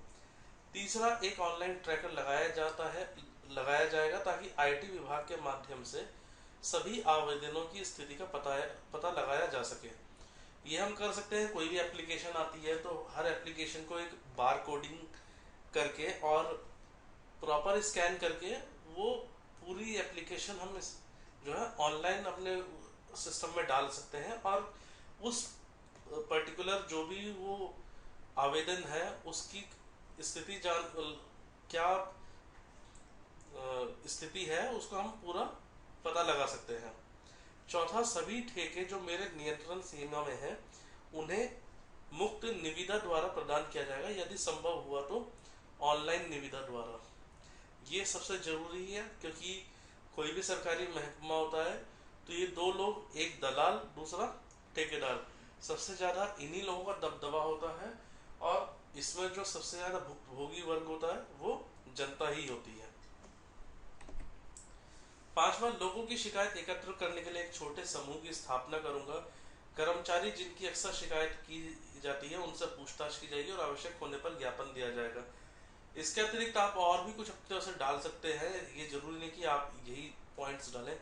तीसरा, एक ऑनलाइन ट्रैकर लगाया जाएगा ताकि आईटी विभाग के माध्यम से सभी आवेदनों की स्थिति का पता लगाया जा सके। ये हम कर सकते हैं, कोई भी एप्लीकेशन आती है तो हर एप्लीकेशन को एक बार कोडिंग करके और प्रॉपर स्कैन करके वो पूरी एप्लीकेशन हम जो है ऑनलाइन अपने सिस्टम में डाल सकते हैं और उस पर्टिकुलर जो भी वो आवेदन है उसकी स्थिति क्या स्थिति है उसको हम पूरा पता लगा सकते हैं। चौथा, सभी ठेके जो मेरे नियंत्रण सीमा में है उन्हें मुक्त निविदा द्वारा प्रदान किया जाएगा, यदि संभव हुआ तो ऑनलाइन निविदा द्वारा। ये सबसे जरूरी है क्योंकि कोई भी सरकारी महकमा होता है तो ये दो लोग, एक दलाल दूसरा ठेकेदार, सबसे ज्यादा इन्हीं लोगों का दबदबा होता है और इसमें जो सबसे ज्यादा भुक्तभोगी वर्ग होता है वो जनता ही होती है। पांचवा, लोगों की शिकायत एकत्र करने के लिए एक छोटे समूह की स्थापना करूंगा। कर्मचारी जिनकी अक्सर शिकायत की जाती है उनसे पूछताछ की जाएगी और आवश्यक होने पर ज्ञापन दिया जाएगा। इसके अतिरिक्त आप और भी कुछ अपनी तरफ से डाल सकते हैं, ये जरूरी नहीं कि आप यही पॉइंट्स डालें।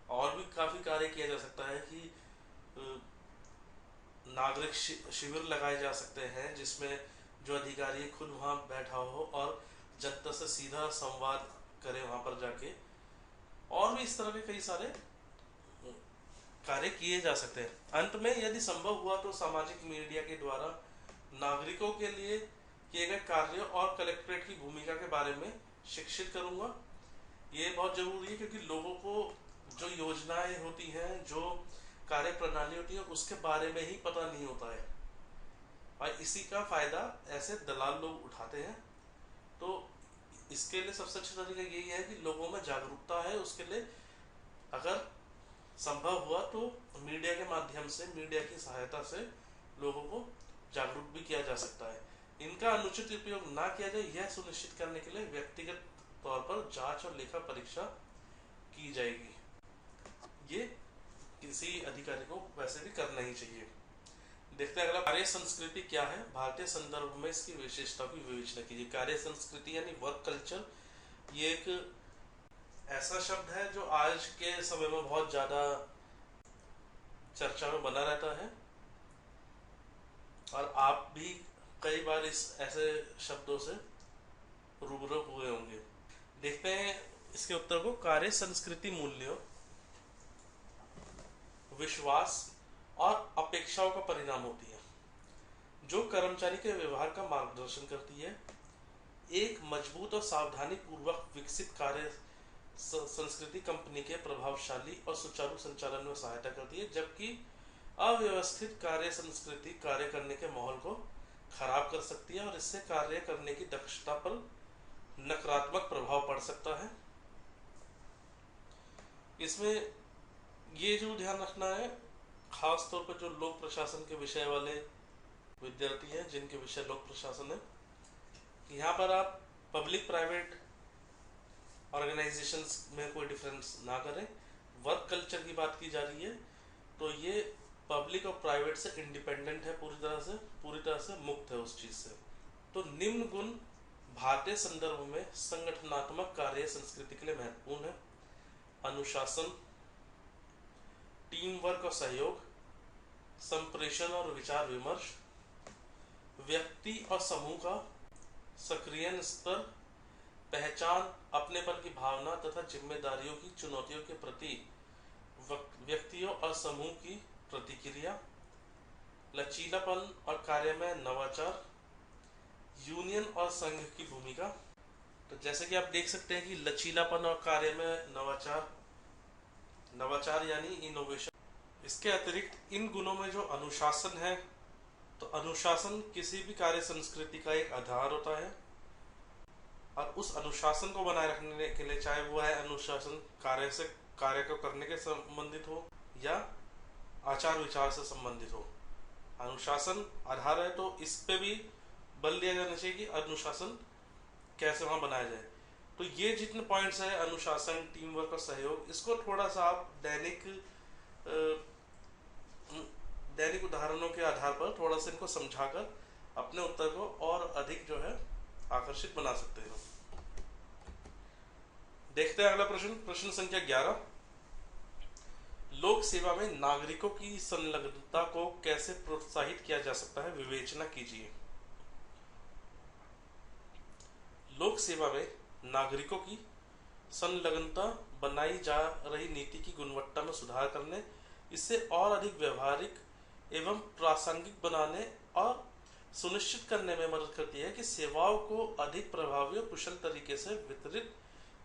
और भी काफ़ी कार्य किया जा सकता है कि नागरिक शिविर लगाए जा सकते हैं जिसमें जो अधिकारी खुद वहाँ बैठा हो और जनता से सीधा संवाद करे वहाँ पर जाके। और भी इस तरह के कई सारे कार्य किए जा सकते हैं। अंत में यदि संभव हुआ तो सामाजिक मीडिया के द्वारा नागरिकों के लिए किए गए कार्य और कलेक्ट्रेट की भूमिका के बारे में शिक्षित करूंगा। ये बहुत जरूरी है क्योंकि लोगों को जो योजनाएं होती हैं, जो कार्य प्रणाली होती है, उसके बारे में ही पता नहीं होता है और इसी का फायदा ऐसे दलाल लोग उठाते हैं। तो इसके लिए सबसे अच्छा तरीका यही है कि लोगों में जागरूकता है। उसके लिए अगर संभव हुआ तो मीडिया के माध्यम से, मीडिया की सहायता से लोगों को जागरूक भी किया जा सकता है। इनका अनुचित उपयोग ना किया जाए, यह सुनिश्चित करने के लिए व्यक्तिगत तौर पर जांच और लेखा परीक्षा की जाएगी। ये किसी अधिकारी को वैसे भी करना ही चाहिए। देखते हैं अगला, कार्य संस्कृति क्या है, भारतीय संदर्भ में इसकी विशेषता की विवेचना कीजिए। कार्य संस्कृति यानी वर्क कल्चर, ये एक ऐसा शब्द है जो आज के समय में बहुत ज्यादा चर्चा में बना रहता है और आप भी कई बार इस ऐसे शब्दों से रूबरू हुए होंगे। देखते हैं इसके उत्तर को। कार्य संस्कृति मूल्यों, विश्वास और अपेक्षाओं का परिणाम होती है जो कर्मचारी के व्यवहार का मार्गदर्शन करती है। एक मजबूत और सावधानी पूर्वक विकसित कार्य संस्कृति कंपनी के प्रभावशाली और सुचारू संचालन में सहायता करती है, जबकि अव्यवस्थित कार्य संस्कृति कार्य करने के माहौल को खराब कर सकती है और इससे कार्य करने की दक्षता पर नकारात्मक प्रभाव पड़ सकता है। इसमें ये जो ध्यान रखना है, खास तौर पर जो लोक प्रशासन के विषय वाले विद्यार्थी हैं जिनके विषय लोक प्रशासन है, यहाँ पर आप पब्लिक प्राइवेट ऑर्गेनाइजेशंस में कोई डिफरेंस ना करें। वर्क कल्चर की बात की जा रही है तो ये पब्लिक और प्राइवेट से इंडिपेंडेंट है, पूरी तरह से मुक्त है उस चीज से। तो निम्न गुण भारतीय संदर्भ में संगठनात्मक कार्य संस्कृति के लिए महत्वपूर्ण है। अनुशासन, टीम वर्क और सहयोग, संप्रेषण और विचार विमर्श, व्यक्ति और समूह का सक्रियण स्तर, पहचान, अपनेपन की भावना तथा जिम्मेदारियों की चुनौतियों के प्रति व्यक्तियों और समूह की प्रतिक्रिया, लचीलापन और कार्य में नवाचार, यूनियन और संघ की भूमिका। तो जैसे कि आप देख सकते हैं कि लचीलापन और कार्य में नवाचार यानी इनोवेशन। इसके अतिरिक्त इन गुणों में जो अनुशासन है, तो अनुशासन किसी भी कार्य संस्कृति का एक आधार होता है और उस अनुशासन को बनाए रखने के लिए, चाहे वो है अनुशासन कार्य को करने के संबंधित हो या आचार विचार से संबंधित हो, अनुशासन आधार है। तो इस पे भी बल दिया जाना चाहिए कि अनुशासन कैसे वहां बनाया जाए। तो ये जितने पॉइंट्स है, अनुशासन, टीम वर्क और सहयोग, इसको थोड़ा सा आप दैनिक उदाहरणों के आधार पर थोड़ा सा इनको समझाकर अपने उत्तर को और अधिक जो है आकर्षित बना सकते हैं। देखते हैं अगला प्रश्न, प्रश्न संख्या 11। लोक सेवा में नागरिकों की संलग्नता को कैसे प्रोत्साहित किया जा सकता है, विवेचना कीजिए। लोक सेवा में नागरिकों की संलग्नता बनाई जा रही नीति की गुणवत्ता में सुधार करने, इससे और अधिक व्यवहारिक एवं प्रासंगिक बनाने और सुनिश्चित करने में मदद करती है कि सेवाओं को अधिक प्रभावी और कुशल तरीके से वितरित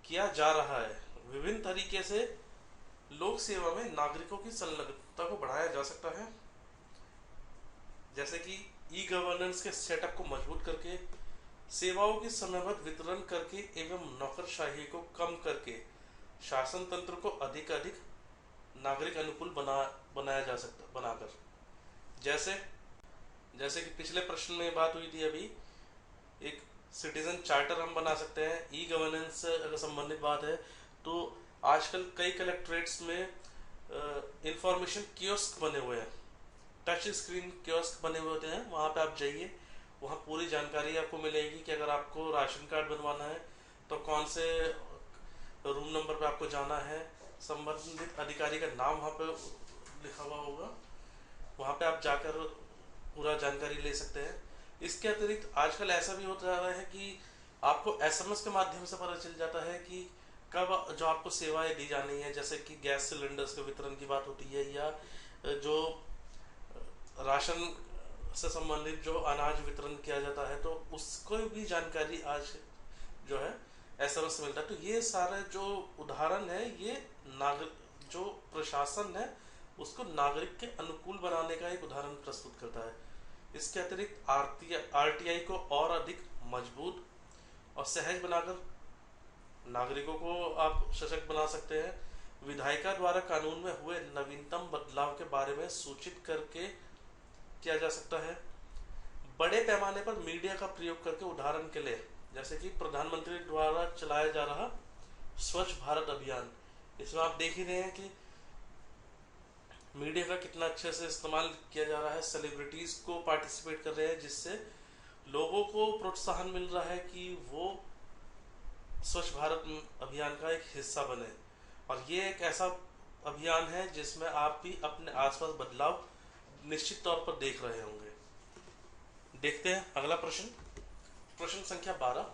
किया जा रहा है। विभिन्न तरीके से लोक सेवा में नागरिकों की संलग्नता को बढ़ाया जा सकता है, जैसे कि ई गवर्नेंस के सेटअप को मजबूत करके, सेवाओं की समयबद्ध वितरण करके एवं नौकरशाही को कम करके शासन तंत्र को अधिक नागरिक अनुकूल बनाया जा सकता बनाकर। जैसे कि पिछले प्रश्न में बात हुई थी, अभी एक सिटीजन चार्टर हम बना सकते हैं। ई गवर्नेंस से अगर संबंधित बात है तो आजकल कई कलेक्ट्रेट्स में इंफॉर्मेशन कियोस्क बने हुए हैं टच स्क्रीन कियोस्क बने हुए होते हैं, वहाँ पे आप जाइए, वहाँ पूरी जानकारी आपको मिलेगी कि अगर आपको राशन कार्ड बनवाना है तो कौन से रूम नंबर पे आपको जाना है, संबंधित अधिकारी का नाम वहाँ पे लिखा हुआ होगा, वहाँ पे आप जाकर पूरा जानकारी ले सकते हैं। इसके अतिरिक्त आजकल ऐसा भी होता जा रहा है कि आपको एसएमएस के माध्यम से पता चल जाता है कि कब जो आपको सेवाएं दी जानी है, जैसे कि गैस सिलेंडर्स के वितरण की बात होती है, या जो राशन से संबंधित जो अनाज वितरण किया जाता है, तो उसको भी जानकारी आज जो है एसएमएस से मिलता है। तो ये सारे जो उदाहरण है, ये नागरिक जो प्रशासन है उसको नागरिक के अनुकूल बनाने का एक उदाहरण प्रस्तुत करता है। इसके अतिरिक्त आरटीआई को और अधिक मजबूत और सहज बनाकर नागरिकों को आप सशक्त बना सकते हैं। विधायिका द्वारा कानून में हुए नवीनतम बदलाव के बारे में सूचित करके किया जा सकता है। बड़े पैमाने पर मीडिया का प्रयोग करके, उदाहरण के लिए जैसे कि प्रधानमंत्री द्वारा चलाया जा रहा स्वच्छ भारत अभियान, इसमें आप देख ही रहे हैं कि मीडिया का कितना अच्छे से इस्तेमाल किया जा रहा है, सेलिब्रिटीज को पार्टिसिपेट कर रहे हैं, जिससे लोगों को प्रोत्साहन मिल रहा है कि वो स्वच्छ भारत अभियान का एक हिस्सा बने। और ये एक ऐसा अभियान है जिसमें आप भी अपने आसपास बदलाव निश्चित तौर पर देख रहे होंगे। देखते हैं अगला प्रश्न। प्रश्न संख्या 12।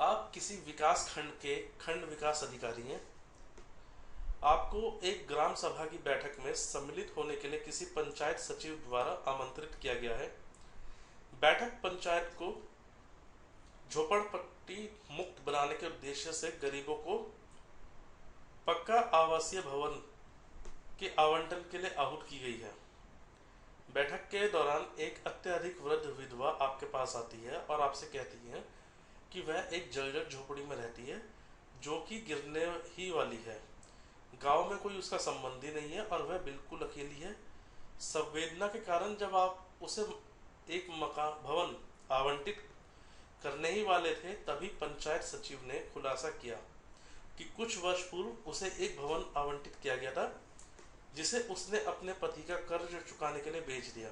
आप किसी विकास खंड के खंड विकास अधिकारी हैं। आपको एक ग्राम सभा की बैठक में सम्मिलित होने के लिए किसी पंचायत सचिव द्वारा आमंत्रित किया गया है। बैठक पंचायत को झोपड़पट्टी मुक्त बनाने के उद्देश्य से गरीबों को पक्का आवासीय भवन के आवंटन के लिए आहूत की गई है। बैठक के दौरान एक अत्यधिक वृद्ध विधवा आपके पास आती है और आपसे कहती है कि वह एक जर्जर झोपड़ी में रहती है जो कि गिरने ही वाली है। गांव में कोई उसका संबंधी नहीं है और वह बिल्कुल अकेली है। संवेदना के कारण जब आप उसे एक मकान भवन आवंटित करने ही वाले थे, तभी पंचायत सचिव ने खुलासा किया कि कुछ वर्ष पूर्व उसे एक भवन आवंटित किया गया था जिसे उसने अपने पति का कर्ज चुकाने के लिए बेच दिया।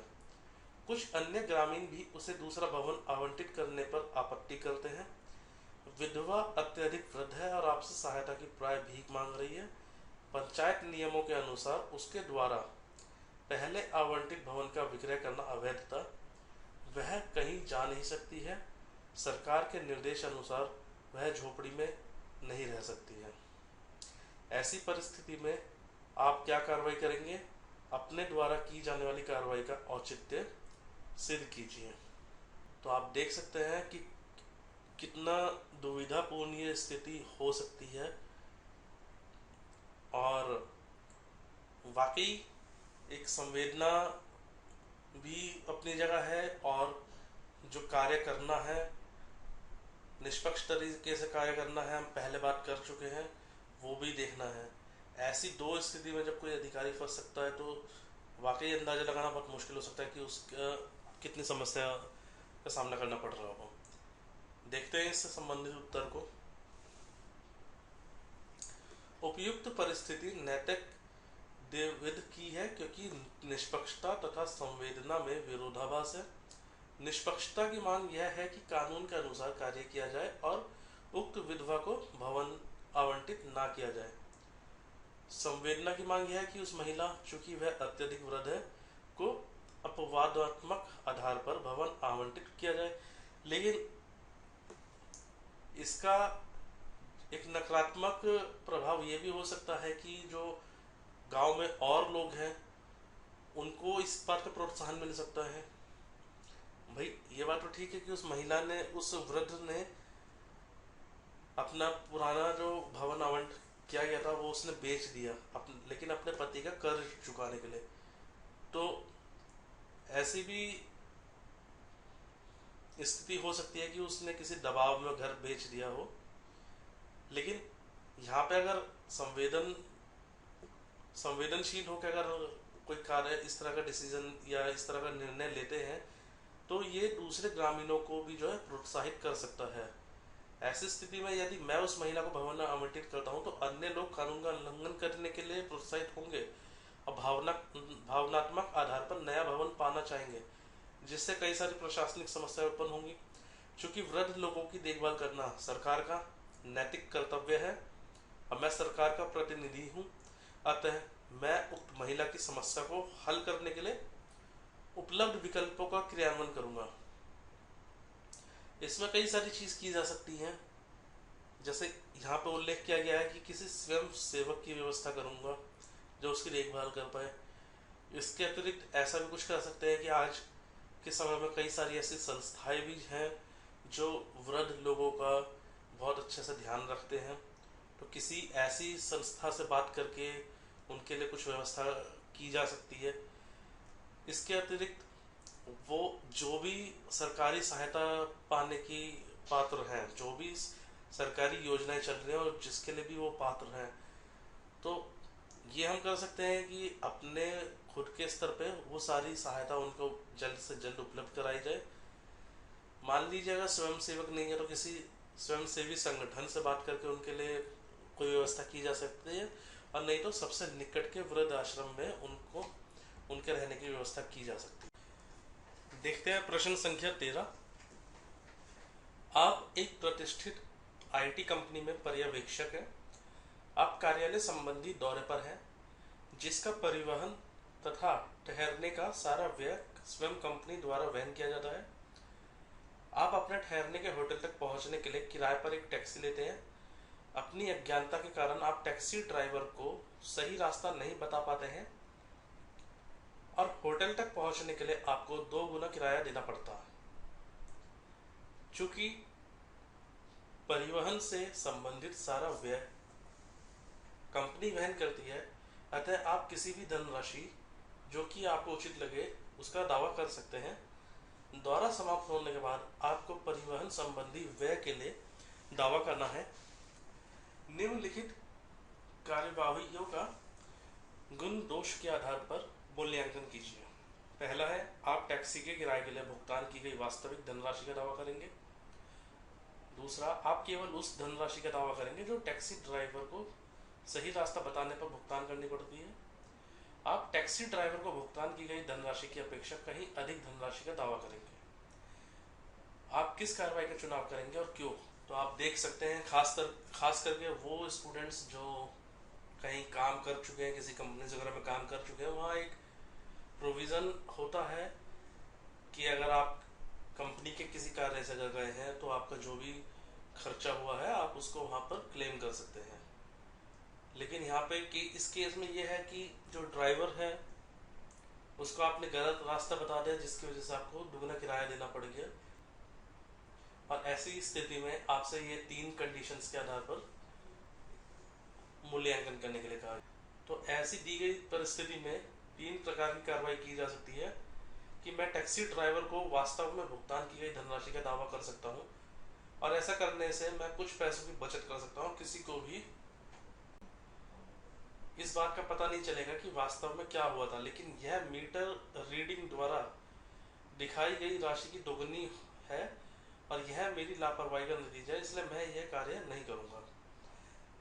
कुछ अन्य ग्रामीण भी उसे दूसरा भवन आवंटित करने पर आपत्ति करते हैं। विधवा अत्यधिक वृद्ध है और आपसे सहायता की प्राय भीख मांग रही है। पंचायत नियमों के अनुसार उसके द्वारा पहले आवंटित भवन का विक्रय करना अवैध था। वह कहीं जा नहीं सकती है। सरकार के निर्देश अनुसार वह झोपड़ी में नहीं रह सकती है। ऐसी परिस्थिति में आप क्या कार्रवाई करेंगे? अपने द्वारा की जाने वाली कार्रवाई का औचित्य सिद्ध कीजिए। तो आप देख सकते हैं कि कितना दुविधापूर्ण ये स्थिति हो सकती है, और वाकई एक संवेदना भी अपनी जगह है, और जो कार्य करना है, निष्पक्ष तरीके से कार्य करना है, हम पहले बात कर चुके हैं, वो भी देखना है। ऐसी दो स्थिति में जब कोई अधिकारी फंस सकता है तो वाकई अंदाजा लगाना बहुत मुश्किल हो सकता है कि उसका कितनी समस्या का सामना करना पड़ रहा होगा। देखते हैं इससे संबंधित उत्तर को। उपयुक्त परिस्थिति नैतिक द्विविध की है क्योंकि निष्पक्षता तथा संवेदना में विरोधाभास है। निष्पक्षता की मांग यह है कि कानून के अनुसार कार्य किया जाए और उक्त विधवा को भवन आवंटित ना किया जाए। संवेदना की मांग यह है कि उस महिला, चूंकि वह अत्यधिक वृद्ध है, को अपवादात्मक आधार पर भवन आवंटित किया जाए। लेकिन इसका एक नकारात्मक प्रभाव ये भी हो सकता है कि जो गांव में और लोग हैं उनको इस बात का प्रोत्साहन मिल सकता है। भाई ये बात तो ठीक है कि उस महिला ने, उस वृद्ध ने अपना पुराना जो भवन आवंटित किया गया था वो उसने बेच दिया लेकिन अपने पति का कर्ज चुकाने के लिए। तो ऐसी भी स्थिति हो सकती है कि उसने किसी दबाव में घर बेच दिया हो। लेकिन यहाँ पे अगर संवेदनशील होकर अगर कोई कार्य इस तरह का डिसीजन या इस तरह का निर्णय लेते हैं तो ये दूसरे ग्रामीणों को भी जो है प्रोत्साहित कर सकता है। ऐसी स्थिति में यदि मैं उस महिला को भवन आवंटित करता हूँ तो अन्य लोग कानून का उल्लंघन करने के लिए प्रोत्साहित होंगे और भावनात्मक आधार पर नया भवन पाना चाहेंगे, जिससे कई सारी प्रशासनिक समस्याएं उत्पन्न होंगी। चूंकि वृद्ध लोगों की देखभाल करना सरकार का नैतिक कर्तव्य है और मैं सरकार का प्रतिनिधि हूँ, अतः मैं उक्त महिला की समस्या को हल करने के लिए उपलब्ध विकल्पों का क्रियान्वयन करूंगा। इसमें कई सारी चीज की जा सकती हैं, जैसे यहाँ पे उल्लेख किया गया है कि किसी स्वयं सेवक की व्यवस्था करूंगा जो उसकी देखभाल कर पाए। इसके अतिरिक्त ऐसा भी कुछ कर सकते हैं कि आज के समय में कई सारी ऐसी संस्थाएं भी हैं जो वृद्ध लोगों का बहुत अच्छे से ध्यान रखते हैं, तो किसी ऐसी संस्था से बात करके उनके लिए कुछ व्यवस्था की जा सकती है। इसके अतिरिक्त वो जो भी सरकारी सहायता पाने की पात्र हैं, जो भी सरकारी योजनाएं चल रही हैं और जिसके लिए भी वो पात्र हैं, तो ये हम कर सकते हैं कि अपने खुद के स्तर पे वो सारी सहायता उनको जल्द से जल्द उपलब्ध कराई जाए। मान लीजिए अगर स्वयं सेवक नहीं है तो किसी स्वयंसेवी संगठन से बात करके उनके लिए कोई व्यवस्था की जा सकती है, और नहीं तो सबसे निकट के वृद्ध आश्रम में उनको उनके रहने की व्यवस्था की जा सकती है। देखते हैं प्रश्न संख्या 13। आप एक प्रतिष्ठित आईटी कंपनी में पर्यवेक्षक हैं। आप कार्यालय संबंधी दौरे पर हैं, जिसका परिवहन तथा ठहरने का सारा व्यय स्वयं कंपनी द्वारा वहन किया जाता है। आप अपने ठहरने के होटल तक पहुंचने के लिए किराए पर एक टैक्सी लेते हैं। अपनी अज्ञानता के कारण आप टैक्सी ड्राइवर को सही रास्ता नहीं बता पाते हैं और होटल तक पहुंचने के लिए आपको 2 गुना किराया देना पड़ता है। चूंकि परिवहन से संबंधित सारा व्यय कंपनी वहन करती है, अतः आप किसी भी धनराशि जो कि आपको उचित लगे उसका दावा कर सकते हैं। दौरा समाप्त होने के बाद आपको परिवहन संबंधी व्यय के लिए दावा करना है। निम्नलिखित कार्यवाहियों का गुण दोष के आधार पर मूल्यांकन कीजिए। पहला है, आप टैक्सी के किराए के लिए भुगतान की गई वास्तविक धनराशि का दावा करेंगे। दूसरा, आप केवल उस धनराशि का दावा करेंगे जो टैक्सी ड्राइवर को सही रास्ता बताने पर भुगतान करनी पड़ती है। आप टैक्सी ड्राइवर को भुगतान की गई धनराशि की अपेक्षा कहीं अधिक धनराशि का दावा करेंगे। आप किस कार्रवाई का चुनाव करेंगे और क्यों? तो आप देख सकते हैं खास करके वो स्टूडेंट्स जो कहीं काम कर चुके हैं, किसी कंपनी वगैरह में काम कर चुके हैं, वहाँ एक प्रोविज़न होता है कि अगर आप कंपनी के किसी कार्य से अगर गए हैं तो आपका जो भी खर्चा हुआ है आप उसको वहाँ पर क्लेम कर सकते हैं। लेकिन यहाँ पे कि इस केस में ये है कि जो ड्राइवर है उसको आपने गलत रास्ता बता दिया, जिसकी वजह से आपको दुगना किराया देना पड़ गया। और ऐसी स्थिति में आपसे ये 3 कंडीशंस के आधार पर मूल्यांकन करने के लिए कहा। तो ऐसी दी गई परिस्थिति में 3 प्रकार की कार्रवाई की जा सकती है कि मैं टैक्सी ड्राइवर को वास्तव में भुगतान की गई धनराशि का दावा कर सकता हूँ, और ऐसा करने से मैं कुछ पैसों की बचत कर सकता हूँ। किसी को भी इस बात का पता नहीं चलेगा कि वास्तव में क्या हुआ था, लेकिन यह मीटर रीडिंग द्वारा दिखाई गई राशि की दोगुनी है और यह मेरी लापरवाही का नतीजा है, इसलिए मैं यह कार्य नहीं करूँगा।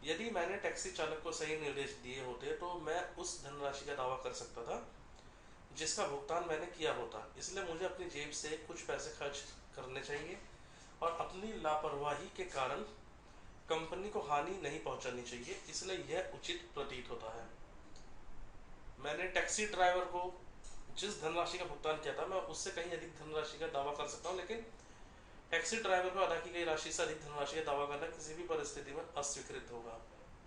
यदि मैंने टैक्सी चालक को सही निर्देश दिए होते तो मैं उस धनराशि का दावा कर सकता था जिसका भुगतान मैंने किया होता, इसलिए मुझे अपनी जेब से कुछ पैसे खर्च करने चाहिए और अपनी लापरवाही के कारण कंपनी को हानि नहीं पहुंचानी चाहिए, इसलिए यह उचित प्रतीत होता है। मैंने टैक्सी ड्राइवर को जिस धनराशि का भुगतान किया था मैं उससे कहीं अधिक धनराशि का दावा कर सकता हूँ, लेकिन टैक्सी ड्राइवर को अदा की गई राशि से अधिक धनराशि का दावा करना किसी भी परिस्थिति में अस्वीकृत होगा।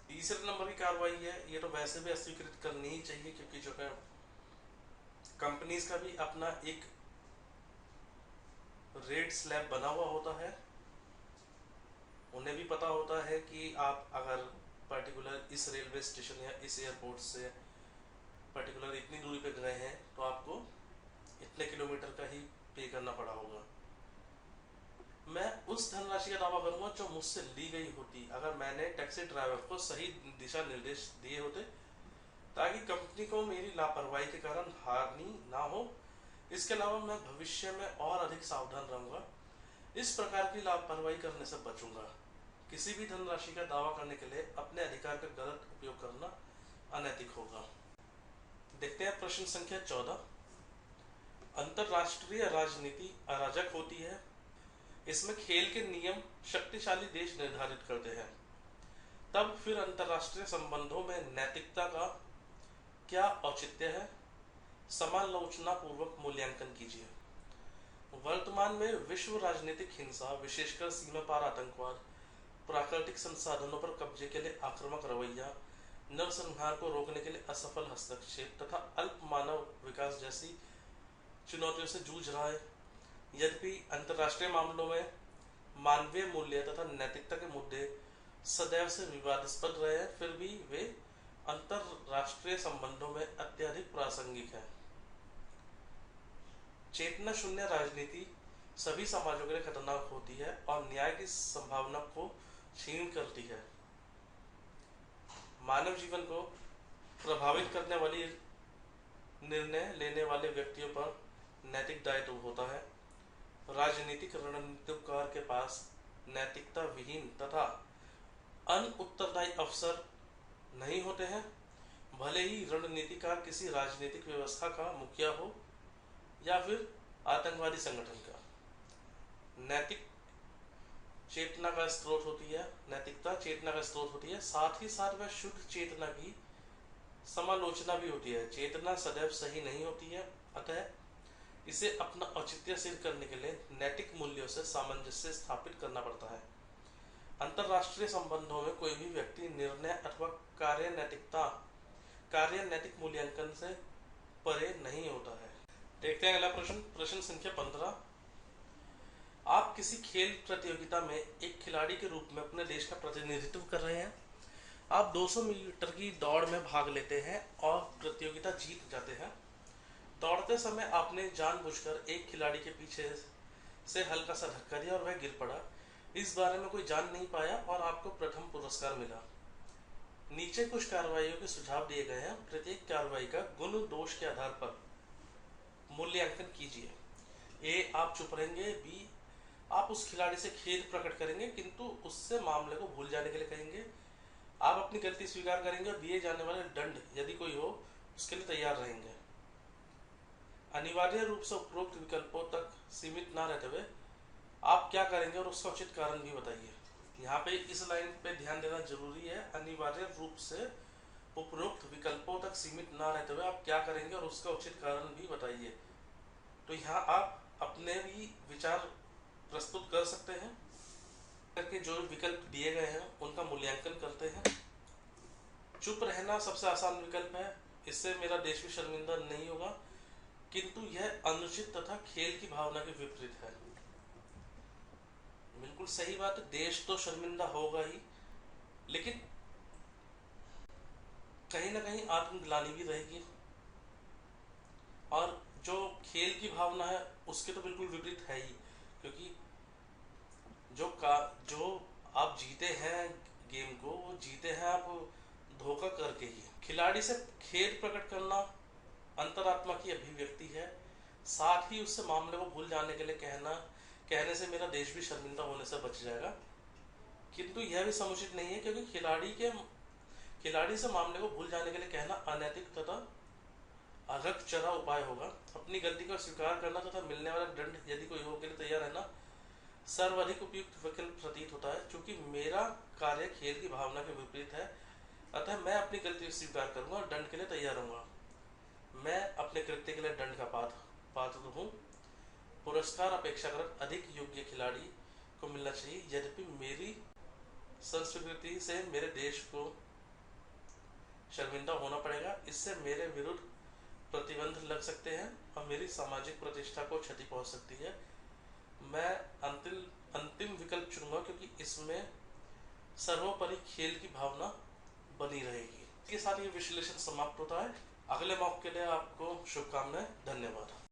तीसरे नंबर की कार्रवाई है, ये तो वैसे भी अस्वीकृत करनी ही चाहिए, क्योंकि जो है कंपनीज का भी अपना एक रेट स्लैब बना हुआ होता है। उन्हें भी पता होता है कि आप अगर पर्टिकुलर इस रेलवे स्टेशन या इस एयरपोर्ट से पर्टिकुलर इतनी दूरी पे गए हैं तो आपको इतने किलोमीटर का ही पे करना पड़ा होगा। मैं उस धनराशि का दावा करूंगा जो मुझसे ली गई होती अगर मैंने टैक्सी ड्राइवर को सही दिशा निर्देश दिए होते, ताकि कंपनी को मेरी लापरवाही के कारण हानि ना हो। इसके अलावा मैं भविष्य में और अधिक सावधान रहूंगा, इस प्रकार की लापरवाही करने से बचूंगा। किसी भी धनराशि का दावा करने के लिए अपने अधिकार का गलत उपयोग करना अनैतिक होगा। देखते हैं प्रश्न संख्या 14। अंतरराष्ट्रीय राजनीति अराजक होती है। इसमें खेल के नियम शक्तिशाली देश निर्धारित करते हैं। तब फिर अंतरराष्ट्रीय संबंधों में नैतिकता का क्या औचित्य है? समालोचना पूर्वक मूल्यांकन कीजिए। वर्तमान में विश्व राजनीतिक हिंसा, विशेषकर सीमा पार आतंकवाद, प्राकृतिक संसाधनों पर कब्जे के लिए आक्रामक रवैया, नरसंहार को रोकने के लिए असफल हस्तक्षेप तथा अल्प मानव विकास जैसी चुनौतियों से जूझ रहा है। यद्यपि अंतर्राष्ट्रीय मामलों में मानवीय मूल्य तथा नैतिकता के मुद्दे सदैव से विवादास्पद रहे हैं, फिर भी वे अंतरराष्ट्रीय संबंधों में अत्यधिक प्रासंगिक हैं। चेतना शून्य राजनीति सभी समाजों के लिए खतरनाक होती है और न्याय की संभावना को क्षीण करती है। मानव जीवन को प्रभावित करने वाली निर्णय लेने वाले व्यक्तियों पर नैतिक दायित्व होता है। राजनीतिक रणनीतिकार के पास नैतिकता विहीन तथा अनउत्तरदायी अफसर नहीं होते हैं, भले ही रणनीतिकार किसी राजनीतिक व्यवस्था का मुखिया हो या फिर आतंकवादी संगठन का। नैतिक चेतना का स्रोत होती है, नैतिकता चेतना का स्रोत होती है, साथ ही साथ वह शुद्ध चेतना की समालोचना भी होती है। चेतना सदैव सही नहीं होती है, अतः इसे अपना औचित्य सिद्ध करने के लिए नैतिक मूल्यों से सामंजस्य स्थापित करना पड़ता है। अंतरराष्ट्रीय संबंधों में कोई भी व्यक्ति निर्णय अथवा कार्य नैतिक मूल्यांकन से परे नहीं होता है। देखते हैं अगला प्रश्न, प्रश्न संख्या 15। आप किसी खेल प्रतियोगिता में एक खिलाड़ी के रूप में अपने देश का प्रतिनिधित्व कर रहे हैं। आप 200 मीटर की दौड़ में भाग लेते हैं और प्रतियोगिता जीत जाते हैं। दौड़ते समय आपने जानबूझकर एक खिलाड़ी के पीछे से हल्का सा धक्का दिया और वह गिर पड़ा। इस बारे में कोई जान नहीं पाया और आपको प्रथम पुरस्कार मिला। नीचे कुछ कार्रवाइयों के सुझाव दिए गए हैं। प्रत्येक कार्रवाई का गुण दोष के आधार पर मूल्यांकन कीजिए। ए, आप चुप रहेंगे। बी, आप उस खिलाड़ी से खेद प्रकट करेंगे किंतु उससे मामले को भूल जाने के लिए कहेंगे। आप अपनी गलती स्वीकार करेंगे और दिए जाने वाले दंड यदि कोई हो उसके लिए तैयार रहेंगे। अनिवार्य रूप से उपरोक्त विकल्पों तक सीमित ना रहते हुए आप क्या करेंगे और उसका उचित कारण भी बताइए। यहाँ पे इस लाइन पे ध्यान देना जरूरी है। अनिवार्य रूप से उपरोक्त विकल्पों तक सीमित ना रहते हुए आप क्या करेंगे और उसका उचित कारण भी बताइए। तो यहाँ आप अपने भी विचार प्रस्तुत कर सकते हैं करके जो विकल्प दिए गए हैं उनका मूल्यांकन करते हैं। चुप रहना सबसे आसान विकल्प है, इससे मेरा देश भी शर्मिंदा नहीं होगा, किंतु यह अनुचित तथा खेल की भावना के विपरीत है। बिल्कुल सही बात है, देश तो शर्मिंदा होगा ही, लेकिन कहीं ना कहीं आत्मग्लानि भी रहेगी और जो खेल की भावना है उसके तो बिल्कुल विपरीत है ही, क्योंकि जो आप जीते हैं गेम को, वो जीते हैं आप धोखा करके ही। खिलाड़ी से खेद प्रकट करना अंतरात्मा की अभिव्यक्ति है, साथ ही उससे मामले को भूल जाने के लिए कहने से मेरा देश भी शर्मिंदा होने से बच जाएगा, किंतु यह भी समुचित नहीं है क्योंकि खिलाड़ी से मामले को भूल जाने के लिए कहना अनैतिक तथा अगखचरा उपाय होगा। अपनी गलती को स्वीकार करना तथा मिलने वाला दंड यदि कोई हो के लिए तैयार रहना सर्वाधिक उपयुक्त विकल्प प्रतीत होता है। चूंकि मेरा कार्य खेल की भावना के विपरीत है, अतः मैं अपनी गलती स्वीकार करूंगा और दंड के लिए तैयार रहूंगा। मैं अपने कृत्य के लिए दंड का पात्र हूँ। पुरस्कार अपेक्षाकृत अधिक योग्य खिलाड़ी को मिलना चाहिए, यद्यपि मेरी संस्कृति से मेरे देश को शर्मिंदा होना पड़ेगा। इससे मेरे विरुद्ध प्रतिबंध लग सकते हैं और मेरी सामाजिक प्रतिष्ठा को क्षति पहुंच सकती है। मैं अंतिम विकल्प चुनूंगा क्योंकि इसमें सर्वोपरि खेल की भावना बनी रहेगी। इसके साथ ये विश्लेषण समाप्त होता है। अगले मौके के लिए आपको शुभकामनाएं। धन्यवाद।